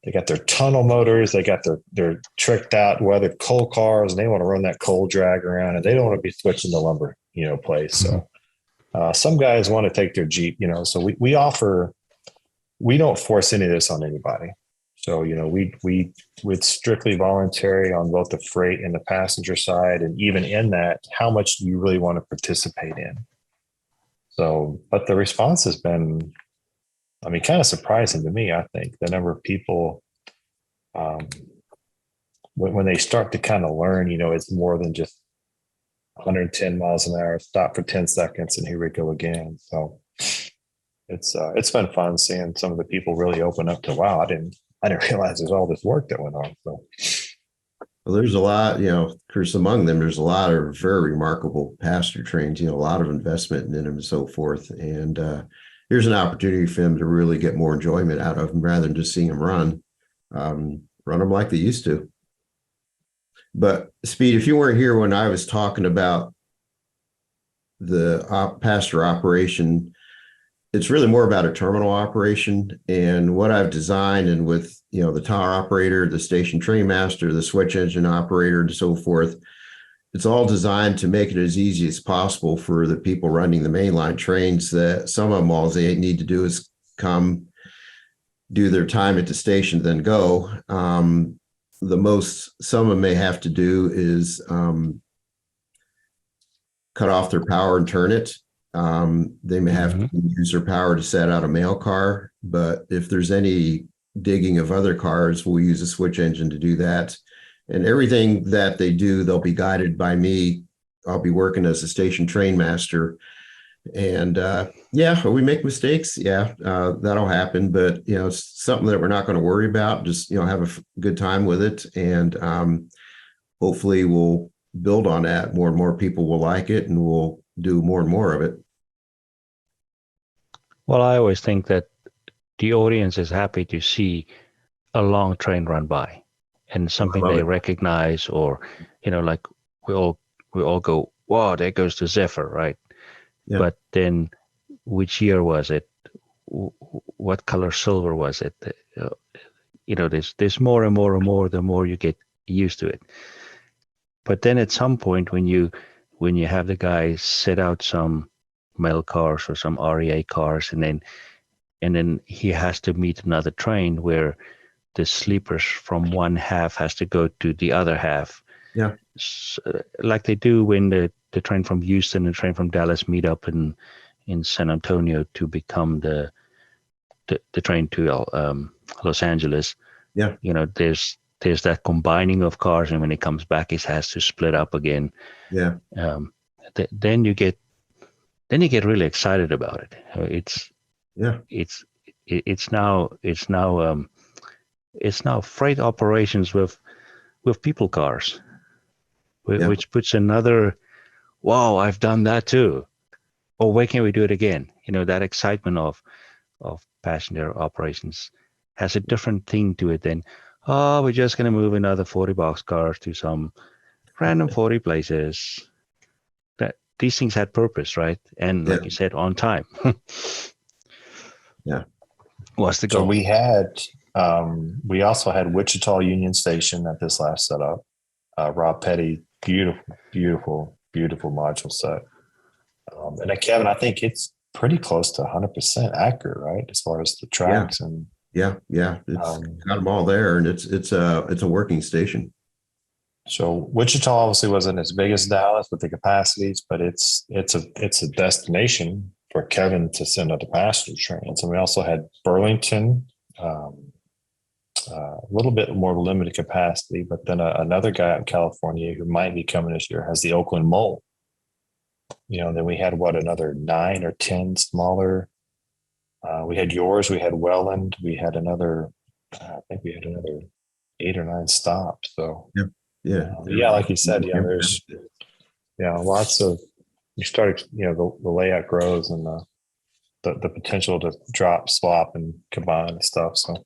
they got their tunnel motors, they got their tricked out weathered coal cars, and they want to run that coal drag around, and they don't want to be switching the lumber, place. So some guys want to take their Jeep, so we offer, we don't force any of this on anybody. So, it's strictly voluntary on both the freight and the passenger side. And even in that, how much do you really want to participate in? So, but the response has been, kind of surprising to me. I think the number of people, when they start to kind of learn, it's more than just 110 miles an hour, stop for 10 seconds, and here we go again. So it's been fun seeing some of the people really open up to, wow, I didn't realize there's all this work that went on. So, well, there's a lot, Chris, among them, there's a lot of very remarkable passenger trains, a lot of investment in them and so forth. And here's an opportunity for them to really get more enjoyment out of them rather than just seeing them run them like they used to. But Speed, if you weren't here when I was talking about the passenger operation, it's really more about a terminal operation, and what I've designed, and with, the tower operator, the station train master, the switch engine operator, and so forth, it's all designed to make it as easy as possible for the people running the mainline trains. That some of them, all they need to do is come, do their time at the station, then go. The most some of them may have to do is cut off their power and turn it. They may have to use their power to set out a mail car, but if there's any digging of other cars, we'll use a switch engine to do that. And everything that they do, they'll be guided by me. I'll be working as a station train master. And we make mistakes. That'll happen, but it's something that we're not going to worry about. Just, have a good time with it. And hopefully we'll build on that. More and more people will like it, and we'll do more and more of it. Well, I always think that the audience is happy to see a long train run by and something they recognize, or, like we all go, wow, there goes the Zephyr, right? Yeah. But then which year was it? What color silver was it? There's more and more and more, the more you get used to it. But then at some point when you have the guys set out some mail cars or some REA cars, and then he has to meet another train where the sleepers from one half has to go to the other half. Yeah. Like they do when the train from Houston and the train from Dallas meet up in San Antonio to become the train to Los Angeles. Yeah. There's that combining of cars, and when it comes back, it has to split up again. Yeah. Then you get really excited about it. It's now freight operations with people cars, which puts another, wow, I've done that too. Or where can we do it again? That excitement of passenger operations has a different thing to it than, oh, we're just going to move another 40 boxcars to some random 40 places. That these things had purpose, right? And like you said, on time. Yeah. What's the goal? So we also had Wichita Union Station at this last setup. Rob Petty, beautiful module set. And then Kevin, I think it's pretty close to 100% accurate, right? As far as the tracks and yeah, it's got them all there, and it's a working station. So Wichita obviously wasn't as big as Dallas with the capacities, but it's a destination for Kevin to send out the passenger trains. And we also had Burlington, a little bit more limited capacity, but then another guy out in California who might be coming this year has the Oakland Mole. Then we had another 9 or 10 smaller. We had yours, we had Welland, we had another, I think we had another 8 or 9 stops. So yeah, like you said, there's lots of, you start, the layout grows and the potential to drop, swap, and combine and stuff. So